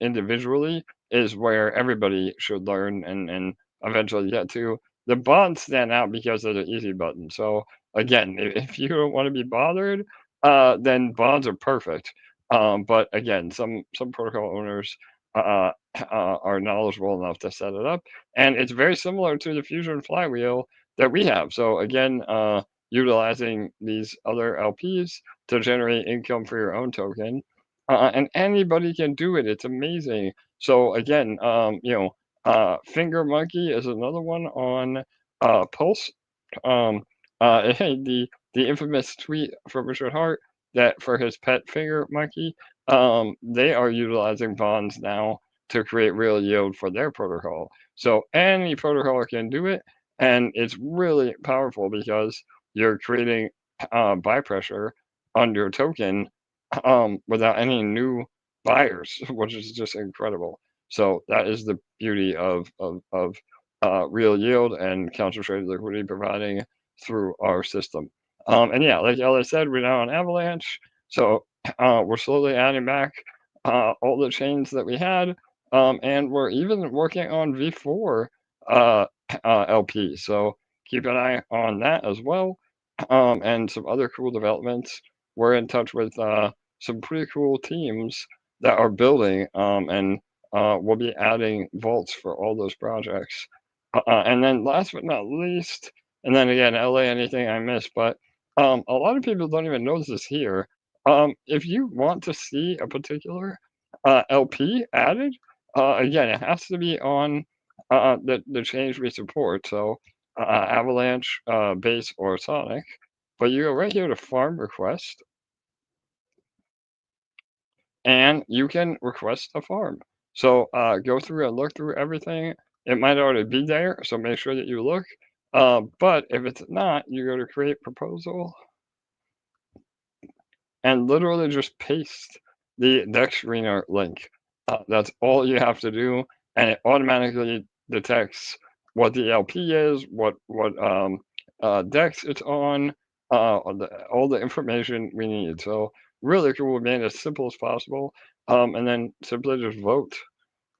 B: individually is where everybody should learn and eventually get to. The bonds stand out because of the easy button. So again, if you don't want to be bothered, then bonds are perfect. But again, some protocol owners are knowledgeable enough to set it up, and it's very similar to the Fusion flywheel that we have. So again, utilizing these other LPs to generate income for your own token. And anybody can do it. It's amazing. So again, Finger Monkey is another one on Pulse. The infamous tweet from Richard Hart that for his pet Finger Monkey, they are utilizing bonds now to create real yield for their protocol. So any protocol can do it, and it's really powerful because you're creating buy pressure on your token without any new buyers, which is just incredible. So that is the beauty of real yield and concentrated liquidity providing through our system. And yeah, like Ella said, we're now on Avalanche, so we're slowly adding back all the chains that we had, and we're even working on V4 LP. So keep an eye on that as well, and some other cool developments. We're in touch with some pretty cool teams that are building, and we'll be adding vaults for all those projects. And then last but not least, and then again, LA, anything I missed, but a lot of people don't even know this is here. If you want to see a particular LP added, again, it has to be on the change we support. So Avalanche, Base, or Sonic. But you go right here to Farm Request, and you can request a farm. So go through and look through everything. It might already be there, so make sure that you look. But if it's not, you go to create proposal and literally just paste the DEX screener link. That's all you have to do, and it automatically detects what the LP is, what DEX it's on, all the information we need. So really cool. We made it as simple as possible, and then simply just vote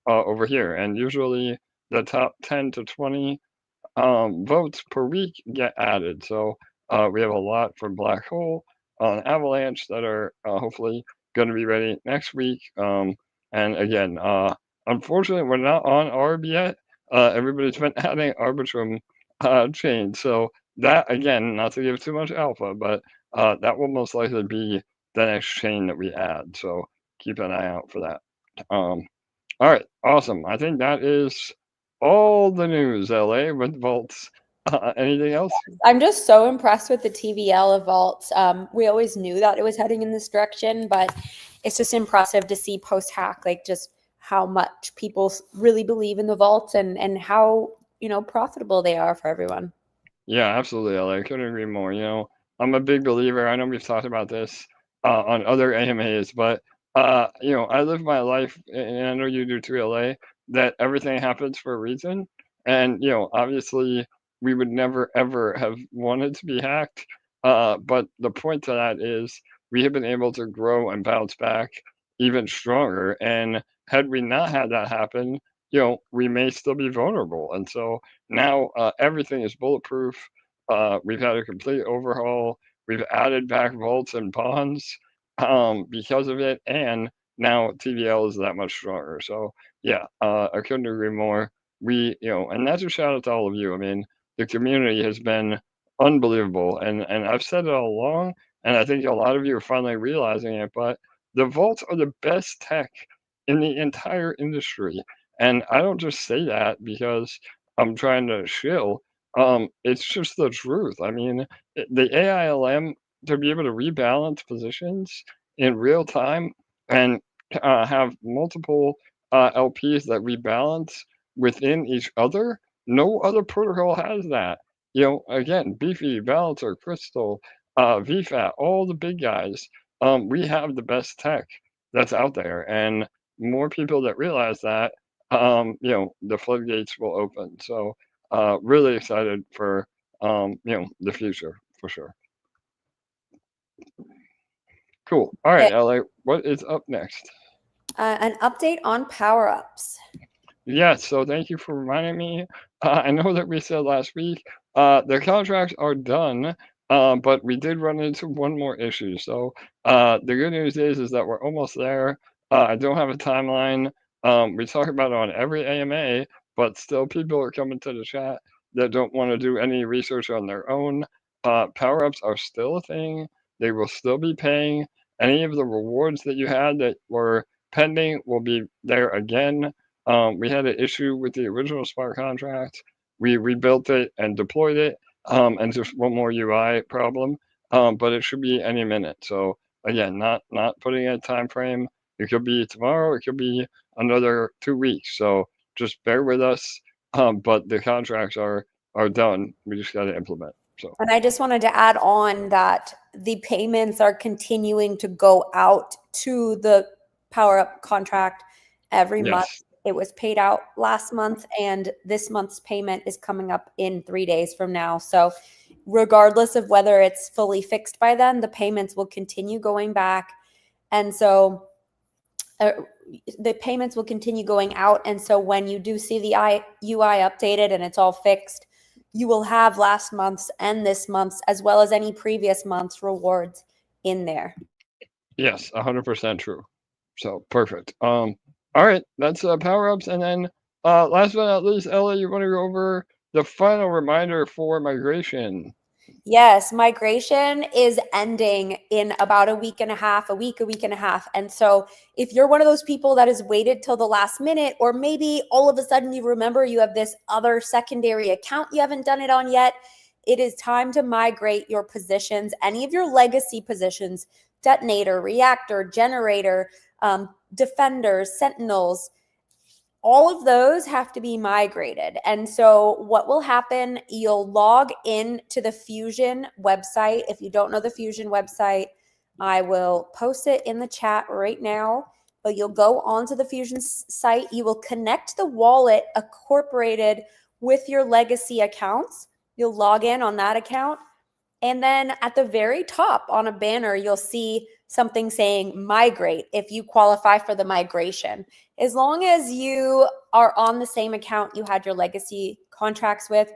B: over here. And usually the top 10 to 20 votes per week get added. So we have a lot for Black Hole on Avalanche that are hopefully going to be ready next week. And again, unfortunately, we're not on ARB yet. Everybody's been adding Arbitrum chain. So that, again, not to give too much alpha, but that will most likely be the next chain that we add. So keep an eye out for that. All right, awesome. I think that is all the news, LA, with vaults. Anything else?
F: I'm just so impressed with the TVL of vaults. We always knew that it was heading in this direction, but it's just impressive to see post-hack, like just how much people really believe in the vaults and how, profitable they are for everyone.
B: Yeah, absolutely, LA. I couldn't agree more. I'm a big believer. I know we've talked about this on other AMAs, but I live my life, and I know you do too, LA, that everything happens for a reason. And obviously, we would never ever have wanted to be hacked. But the point to that is we have been able to grow and bounce back even stronger. And had we not had that happen, we may still be vulnerable. And so now everything is bulletproof. We've had a complete overhaul. We've added back vaults and bonds because of it, and now TVL is that much stronger. So yeah, I couldn't agree more. And that's a shout out to all of you. I mean, the community has been unbelievable, and I've said it all along, and I think a lot of you are finally realizing it. But the vaults are the best tech in the entire industry, and I don't just say that because I'm trying to shill. It's just the truth. I mean, the AILM, to be able to rebalance positions in real time and have multiple LPs that rebalance within each other, no other protocol has that. Again, Beefy, Balancer, Crystal, VFAT, all the big guys, we have the best tech that's out there. And more people that realize that, the floodgates will open. So, really excited for the future for sure. Cool. All right, LA, what is up next?
F: An update on POW'r UPs.
B: Yes, so thank you for reminding me. I know that we said last week the contracts are done, but we did run into one more issue. So the good news is that we're almost there. I don't have a timeline. We talk about it on every AMA, but still people are coming to the chat that don't want to do any research on their own. POW'r UPs are still a thing. They will still be paying. Any of the rewards that you had that were pending will be there again. We had an issue with the original smart contract. We rebuilt it and deployed it, and just one more UI problem. But it should be any minute. So again, not putting a time frame. It could be tomorrow. It could be another 2 weeks. So just bear with us. But the contracts are done. We just got to implement. So.
F: And I just wanted to add on that the payments are continuing to go out to the POW'r UP contract every month. It was paid out last month, and this month's payment is coming up in 3 days from now. So regardless of whether it's fully fixed by then, the payments will continue going back. And so the payments will continue going out. And so when you do see the UI updated and it's all fixed, you will have last month's and this month's, as well as any previous month's rewards in there.
B: Yes, 100% true. So perfect. All right, that's POW'r UPs. And then last but not least, Ella, you want to go over the final reminder for migration?
F: Yes, migration is ending in about a week and a half. And so if you're one of those people that has waited till the last minute, or maybe all of a sudden you remember you have this other secondary account you haven't done it on yet, it is time to migrate your positions, any of your legacy positions, detonator, reactor, generator, defenders, sentinels, all of those have to be migrated. And so what will happen, you'll log in to the Fusion website. If you don't know the Fusion website, I will post it in the chat right now. But you'll go onto the Fusion site. You will connect the wallet incorporated with your legacy accounts. You'll log in on that account. And then at the very top on a banner, you'll see something saying migrate if you qualify for the migration. As long as you are on the same account you had your legacy contracts with,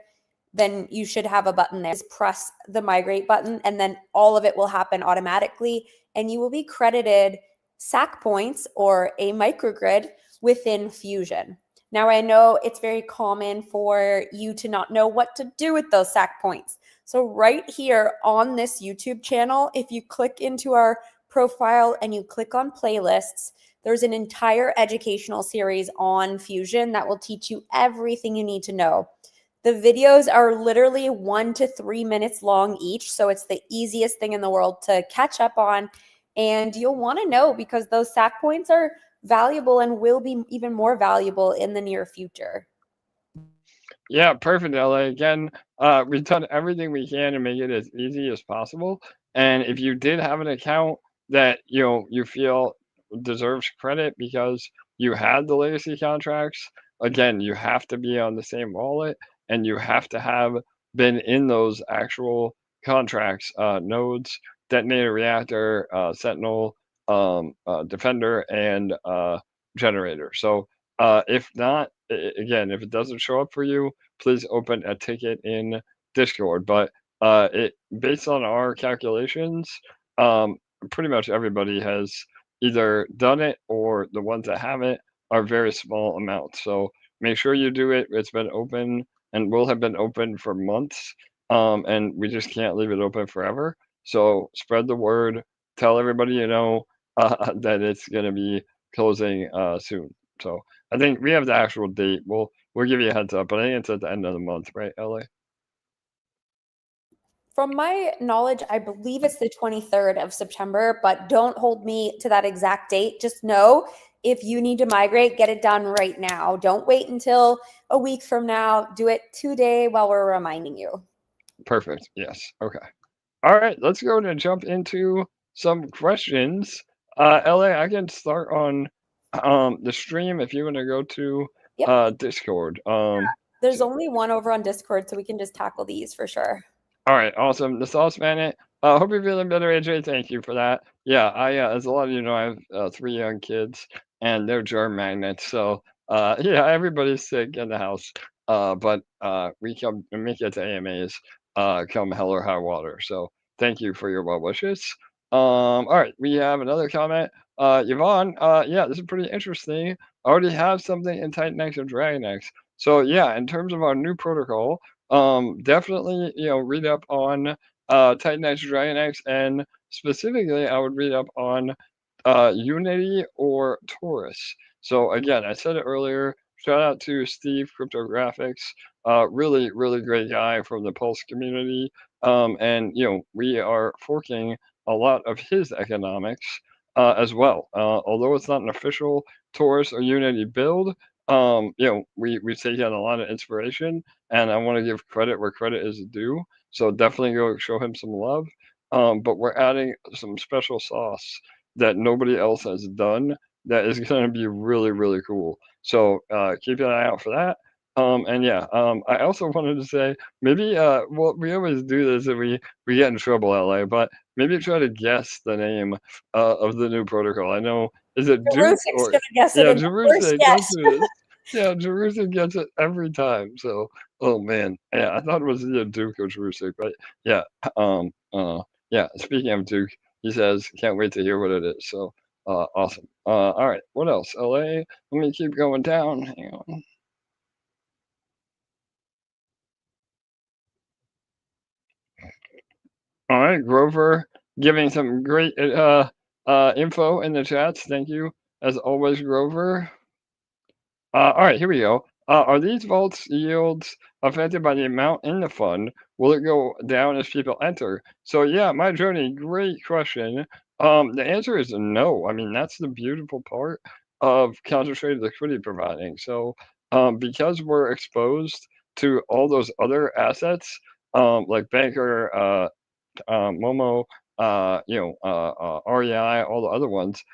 F: then you should have a button there. Just press the migrate button, and then all of it will happen automatically, and you will be credited SAC points or a microgrid within Fusion. Now, I know it's very common for you to not know what to do with those SAC points. So right here on this YouTube channel, if you click into our profile and you click on playlists, there's an entire educational series on Fusion that will teach you everything you need to know. The videos are literally 1 to 3 minutes long each, so it's the easiest thing in the world to catch up on, and you'll want to know because those SAC points are valuable and will be even more valuable in the near future.
B: Yeah, perfect, LA. Again, we've done everything we can to make it as easy as possible. And if you did have an account that you feel deserves credit because you had the legacy contracts, again, you have to be on the same wallet and you have to have been in those actual contracts, nodes, detonator reactor, Sentinel, Defender, and generator. So if not, again, if it doesn't show up for you, please open a ticket in Discord. But it based on our calculations, um, pretty much everybody has either done it or the ones that haven't are very small amounts. So make sure you do it. It's been open and will have been open for months, and we just can't leave it open forever. So spread the word. Tell everybody you know that it's going to be closing soon. So I think we have the actual date. We'll give you a heads up, but I think it's at the end of the month, right, LA?
F: From my knowledge, I believe it's the 23rd of September, but don't hold me to that exact date. Just know if you need to migrate, get it done right now. Don't wait until a week from now. Do it today while we're reminding you.
B: Perfect. Yes. Okay. All right. Let's go and jump into some questions. LA, I can start on the stream if you want to go to
F: Yep.
B: Discord.
F: There's only one over on Discord, so we can just tackle these for sure.
B: All right, awesome. The Sauce Bandit. Hope you're feeling better, AJ. Thank you for that. Yeah, as a lot of you know, I have 3 young kids, and they're germ magnets. So, yeah, everybody's sick in the house. But we come and make it to AMAs, come hell or high water. So, thank you for your well wishes. All right, we have another comment. Yvonne, yeah, this is pretty interesting. I already have something in Titan X or Dragon X. So, yeah, in terms of our new protocol, definitely, read up on Titan X, Dragon X, and specifically, I would read up on Unity or Taurus. So again, I said it earlier. Shout out to Steve Cryptographics, really, really great guy from the Pulse community. And we are forking a lot of his economics as well. Although it's not an official Taurus or Unity build, we've taken a lot of inspiration, and I want to give credit where credit is due. So definitely go show him some love. But we're adding some special sauce that nobody else has done that is going to be really, really cool. So keep an eye out for that. And yeah, I also wanted to say maybe well, we always do this and we get in trouble, LA, but maybe try to guess the name of the new protocol. I know, is it Duke
F: Jerusic's
B: or
F: gonna guess it
B: yeah,
F: in the first
B: Jerusik,
F: guess.
B: let's do this. Yeah, Jerusik gets it every time. So, oh man, yeah, I thought it was either Duke or Jerusik, but yeah, yeah. Speaking of Duke, he says, "Can't wait to hear what it is." So, awesome. All right, what else? LA. Let me keep going down. Hang on. All right, Grover, giving some great info in the chats. Thank you, as always, Grover. All right, here we go. Are these vaults yields affected by the amount in the fund? Will it go down as people enter? So yeah, my journey, great question. The answer is no. I mean, that's the beautiful part of concentrated liquidity providing. So because we're exposed to all those other assets, like Banker, Momo, REI, all the other ones,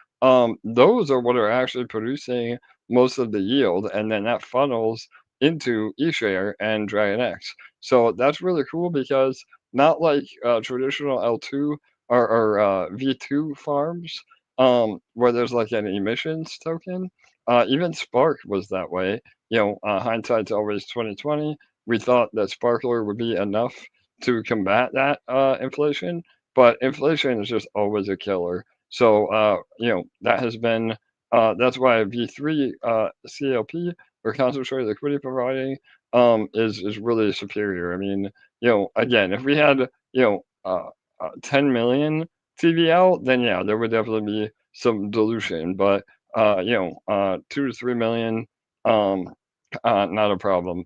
B: those are what are actually producing most of the yield, and then that funnels into eShare and Dragon X. So that's really cool because not like traditional L2 or V2 farms, where there's like an emissions token. Even Spark was that way. Hindsight's always 2020. We thought that Sparkler would be enough to combat that inflation, but inflation is just always a killer. So that has been that's why V3 CLP or concentrated liquidity providing is really superior. I mean, again, if we had 10 million TVL, then yeah, there would definitely be some dilution. But 2 to 3 million, not a problem,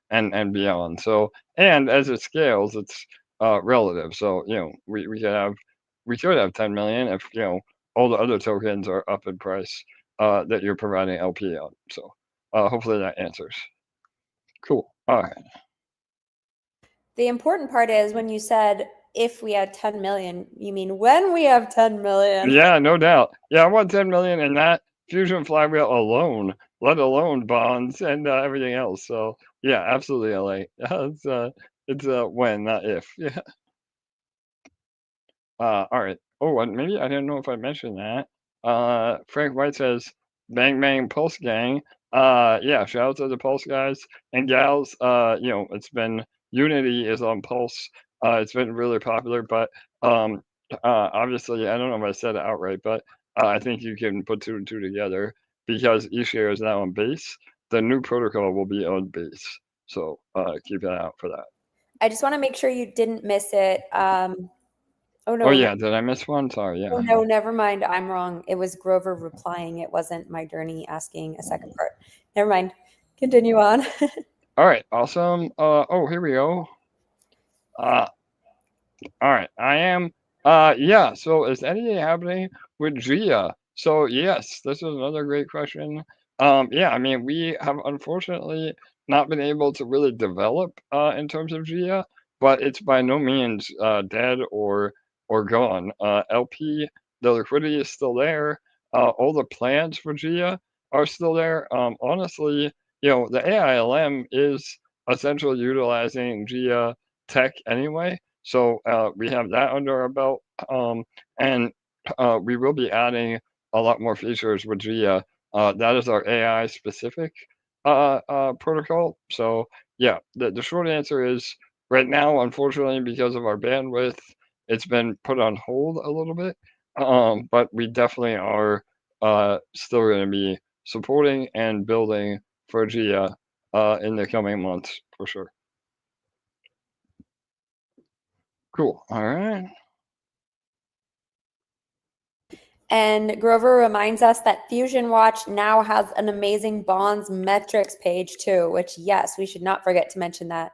B: and beyond. So, and as it scales, it's relative. So we could have 10 million if all the other tokens are up in price that you're providing LP on. So hopefully that answers. Cool. All right.
F: The important part is when you said if we had 10 million, you mean when we have 10 million.
B: Yeah, no doubt. Yeah, I want 10 million in that Fusion flywheel alone, let alone bonds and everything else. So yeah, absolutely, LA. It's when, not if. Yeah. All right. Oh, and maybe I didn't know if I mentioned that. Frank White says, "Bang bang Pulse gang." Yeah, shout out to the Pulse guys and gals. It's been Unity is on Pulse. It's been really popular, but obviously I don't know if I said it outright, but I think you can put 2 and 2 together because eShare is now on Base. The new protocol will be on Base, so keep an eye out for that.
F: I just want to make sure you didn't miss it. Oh no.
B: Oh yeah, did I miss one? Sorry. Yeah.
F: Oh no, never mind. I'm wrong. It was Grover replying. It wasn't my journey asking a second part. Never mind. Continue on.
B: All right, awesome. Oh, here we go. All right, I am. Yeah. So is anything happening with Gia? So yes, this is another great question. Yeah, I mean, we have unfortunately not been able to really develop in terms of Gia, but it's by no means dead or gone. LP, the liquidity is still there. All the plans for Gia are still there. Honestly, the AILM is essentially utilizing Gia tech anyway. So we have that under our belt, and we will be adding a lot more features with Gia. That is our AI specific protocol. So yeah, the short answer is right now, unfortunately, because of our bandwidth, it's been put on hold a little bit. But we definitely are still going to be supporting and building for Gia in the coming months for sure. Cool. All right.
F: And Grover reminds us that Fusion Watch now has an amazing bonds metrics page too, which yes, we should not forget to mention that.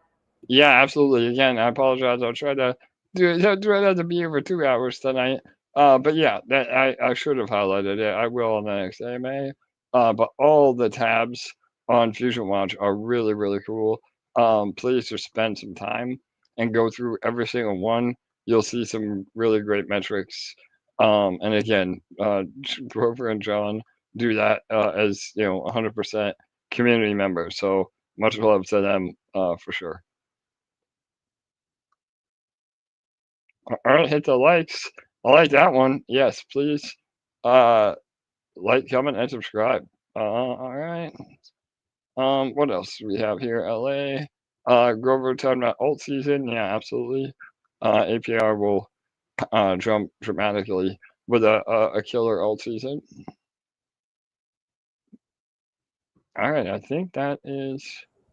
B: Yeah, absolutely. Again, I apologize. I'll try to do that to be here for 2 hours tonight. But yeah, that I should have highlighted it. I will on the next AMA. But all the tabs on Fusion Watch are really, really cool. Please just spend some time and go through every single one. You'll see some really great metrics. And again, Grover and John do that as 100% community members. So much love to them for sure. All right, hit the likes. I like that one. Yes, please. Like, comment, and subscribe. All right. What else do we have here? LA. Grover talking about alt season. Yeah, absolutely. APR will jump dramatically with a killer alt season. All right, I think that is.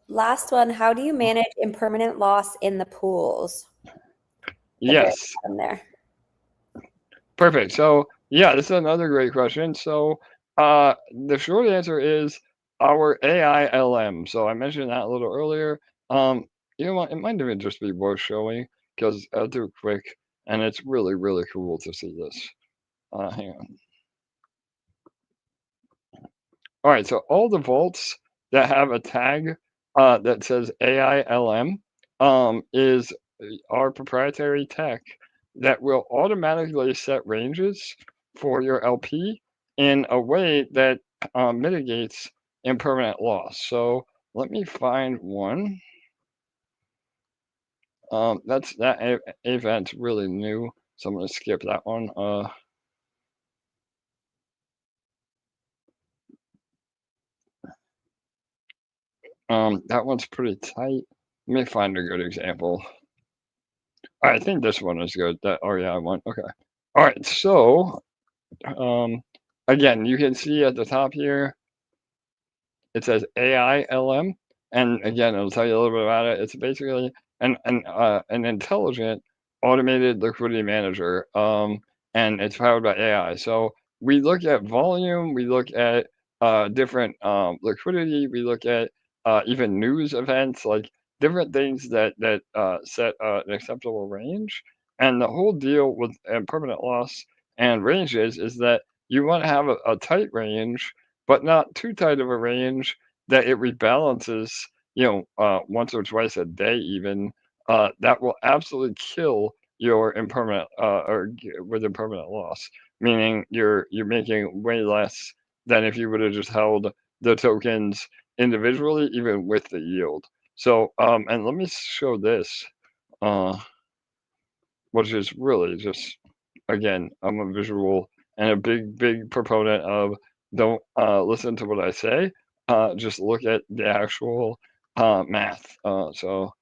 F: Last one. How do you manage impermanent loss in the pools?
B: Yes.
F: There.
B: Perfect. So yeah, this is another great question. So the short answer is our AILM. So I mentioned that a little earlier. You know what? It might even just be worth showing because I'll do it quick, and it's really, really cool to see this. Hang on. All right. So all the vaults that have a tag that says AILM is our proprietary tech that will automatically set ranges for your LP in a way that mitigates impermanent loss. So let me find one. That event's really new, so I'm going to skip that one. That one's pretty tight. Let me find a good example. I think this one is good. Oh yeah, I want. Okay. All right. So, again, you can see at the top here, it says AILM, and again, it'll tell you a little bit about it. It's basically an intelligent automated liquidity manager, and it's powered by AI. So we look at volume, we look at different liquidity, we look at even news events, like different things that set an acceptable range. And the whole deal with permanent loss and ranges is that you want to have a tight range, but not too tight of a range that it rebalances, once or twice a day, even. That will absolutely kill your impermanent with impermanent loss, meaning you're making way less than if you would have just held the tokens individually, even with the yield. So, and let me show this, uh, which is really just, again, I'm a visual and a big proponent of don't listen to what I say, just look at the actual math. So,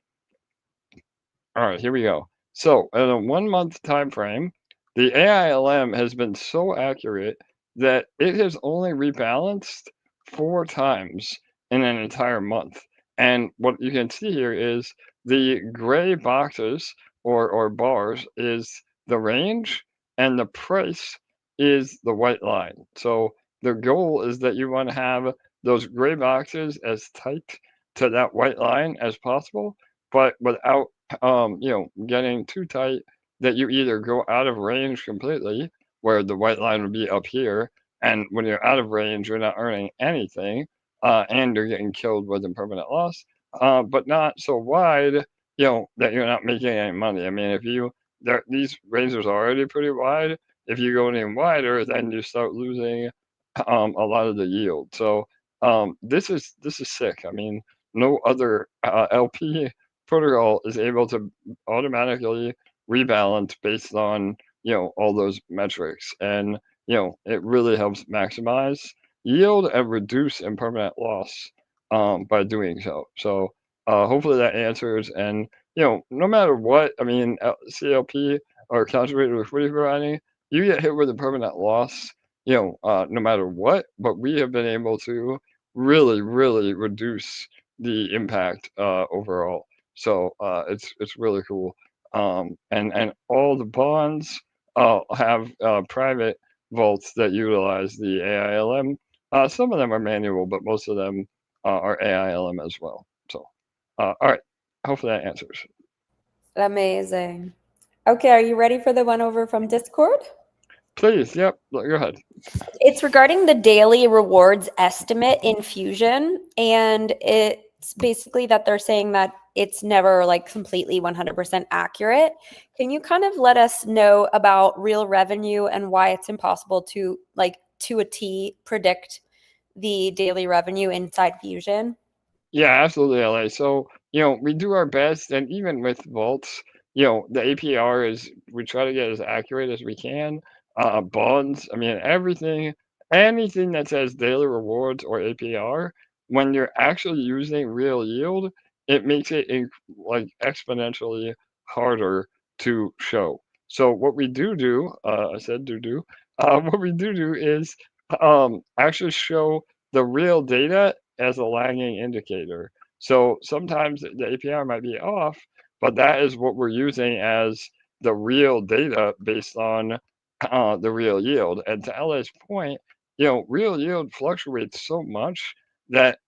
B: all right, here we go. So, in a 1 month time frame, the AILM has been so accurate that it has only rebalanced 4 times in an entire month. And what you can see here is the gray boxes or bars is the range, and the price is the white line. So the goal is that you want to have those gray boxes as tight to that white line as possible, but without getting too tight that you either go out of range completely, where the white line would be up here, and when you're out of range, you're not earning anything, and you're getting killed with impermanent loss, but not so wide, that you're not making any money. I mean, if these ranges are already pretty wide. If you go any wider, then you start losing a lot of the yield. So this is sick. I mean, no other LP protocol is able to automatically rebalance based on all those metrics, and it really helps maximize yield and reduce impermanent loss by doing so. So hopefully that answers. And no matter what, I mean, CLP or concentrated liquidity providing, you get hit with a permanent loss, no matter what. But we have been able to really reduce the impact overall. So it's really cool. And all the bonds have private vaults that utilize the AILM. Some of them are manual, but most of them are AILM as well. So, all right. Hopefully that answers.
F: Amazing. Okay, are you ready for the one over from Discord?
B: Please, yep, go ahead.
F: It's regarding the daily rewards estimate in Fusion, and it's basically that they're saying that it's never like completely 100% accurate. Can you kind of let us know about real revenue and why it's impossible to to a T predict the daily revenue inside Fusion?
B: Yeah, absolutely, LA. So, we do our best, and even with vaults, the APR is we try to get as accurate as we can. Bonds, I mean, anything that says daily rewards or APR, when you're actually using real yield, it makes it like exponentially harder to show. So what we do, I said do, what we do is actually show the real data as a lagging indicator. So sometimes the APR might be off, but that is what we're using as the real data based on the real yield. And to LA's point, real yield fluctuates so much that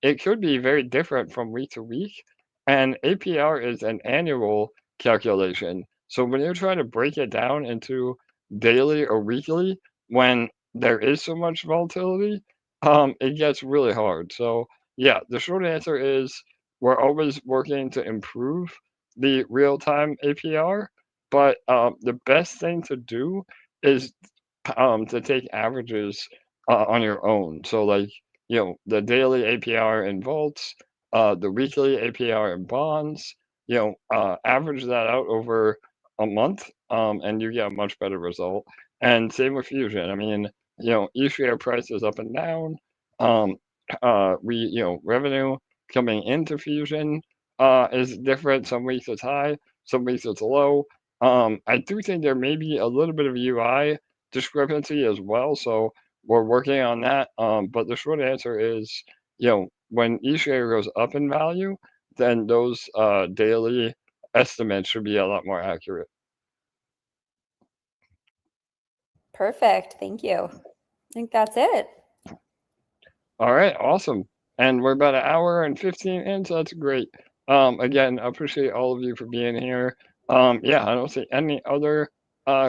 B: it could be very different from week to week. And APR is an annual calculation. So when you're trying to break it down into daily or weekly, when there is so much volatility, it gets really hard. So yeah, the short answer is we're always working to improve the real-time APR, but the best thing to do is to take averages on your own. So like, the daily APR in vaults, the weekly APR in bonds, average that out over a month, and you get a much better result. And same with Fusion. I mean, eShare price is up and down. Revenue coming into Fusion is different. Some weeks it's high, some weeks it's low. I do think there may be a little bit of UI discrepancy as well. So we're working on that. But the short answer is, when eShare goes up in value, then those daily estimates should be a lot more accurate.
F: Perfect. Thank you. I think that's it.
B: All right, awesome. And we're about an hour and 15 in, so that's great. Again, I appreciate all of you for being here. Yeah, I don't see any other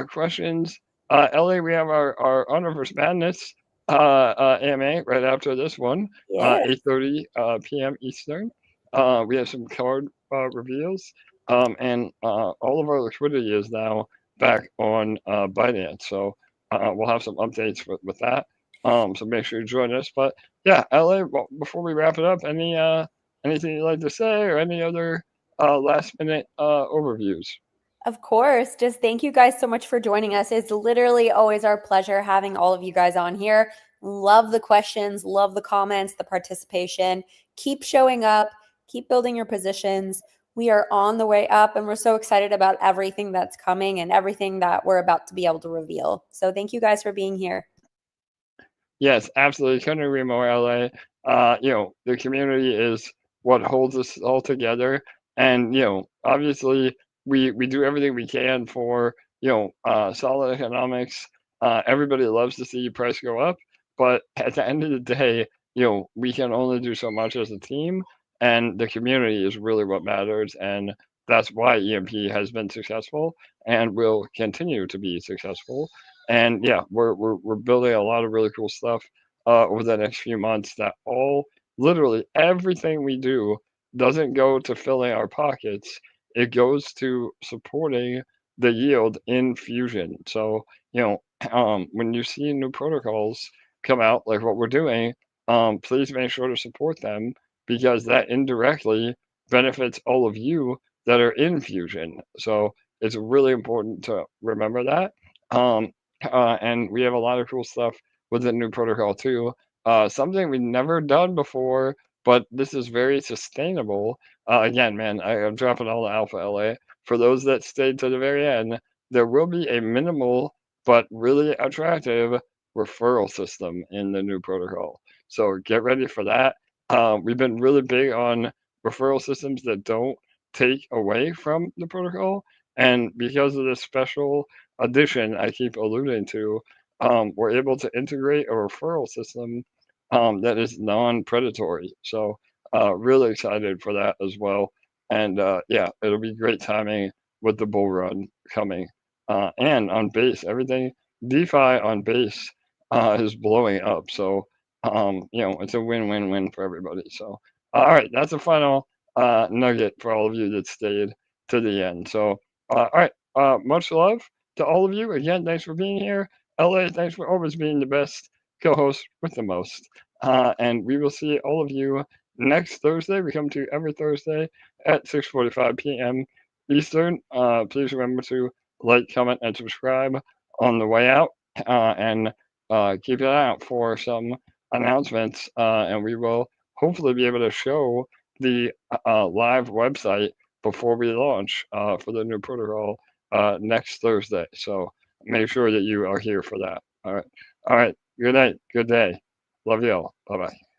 B: questions. LA, we have our Universe Madness AMA right after this one,
F: Yeah.
B: 8:30 p.m. Eastern. We have some card reveals, and all of our liquidity is now back on Binance. So we'll have some updates with that. So make sure you join us. But yeah, LA, well, before we wrap it up, anything you'd like to say or any other last minute overviews?
F: Of course. Just thank you guys so much for joining us. It's literally always our pleasure having all of you guys on here. Love the questions, love the comments, the participation. Keep showing up, keep building your positions. We are on the way up, and we're so excited about everything that's coming and everything that we're about to be able to reveal. So thank you guys for being here.
B: Yes, absolutely. Couldn't agree more, LA. The community is what holds us all together. And, obviously we do everything we can for, solid economics. Everybody loves to see price go up, but at the end of the day, we can only do so much as a team, and the community is really what matters. And that's why EMP has been successful and will continue to be successful. And yeah, we're building a lot of really cool stuff over the next few months that literally everything we do doesn't go to filling our pockets. It goes to supporting the yield in Fusion. So, when you see new protocols come out, like what we're doing, please make sure to support them, because that indirectly benefits all of you that are in Fusion. So it's really important to remember that. And we have a lot of cool stuff with the new protocol too. Something we've never done before, but this is very sustainable. Again, man, I'm dropping all the alpha, LA. For those that stayed to the very end, there will be a minimal but really attractive referral system in the new protocol. So get ready for that. We've been really big on referral systems that don't take away from the protocol. And because of this special addition I keep alluding to, we're able to integrate a referral system that is non-predatory. So really excited for that as well. And yeah, it'll be great timing with the bull run coming. And on base, everything DeFi on base is blowing up. So it's a win-win-win for everybody. So all right, that's a final nugget for all of you that stayed to the end. So all right, much love to all of you. Again, thanks for being here. LA, thanks for always being the best co-host with the most. And we will see all of you next Thursday. We come to you every Thursday at 6:45 p.m. Eastern. Please remember to like, comment, and subscribe on the way out. And keep an eye out for some announcements. And we will hopefully be able to show the live website before we launch for the new protocol next Thursday. So make sure that you are here for that. All right. All right. Good night. Good day. Love you all. Bye bye.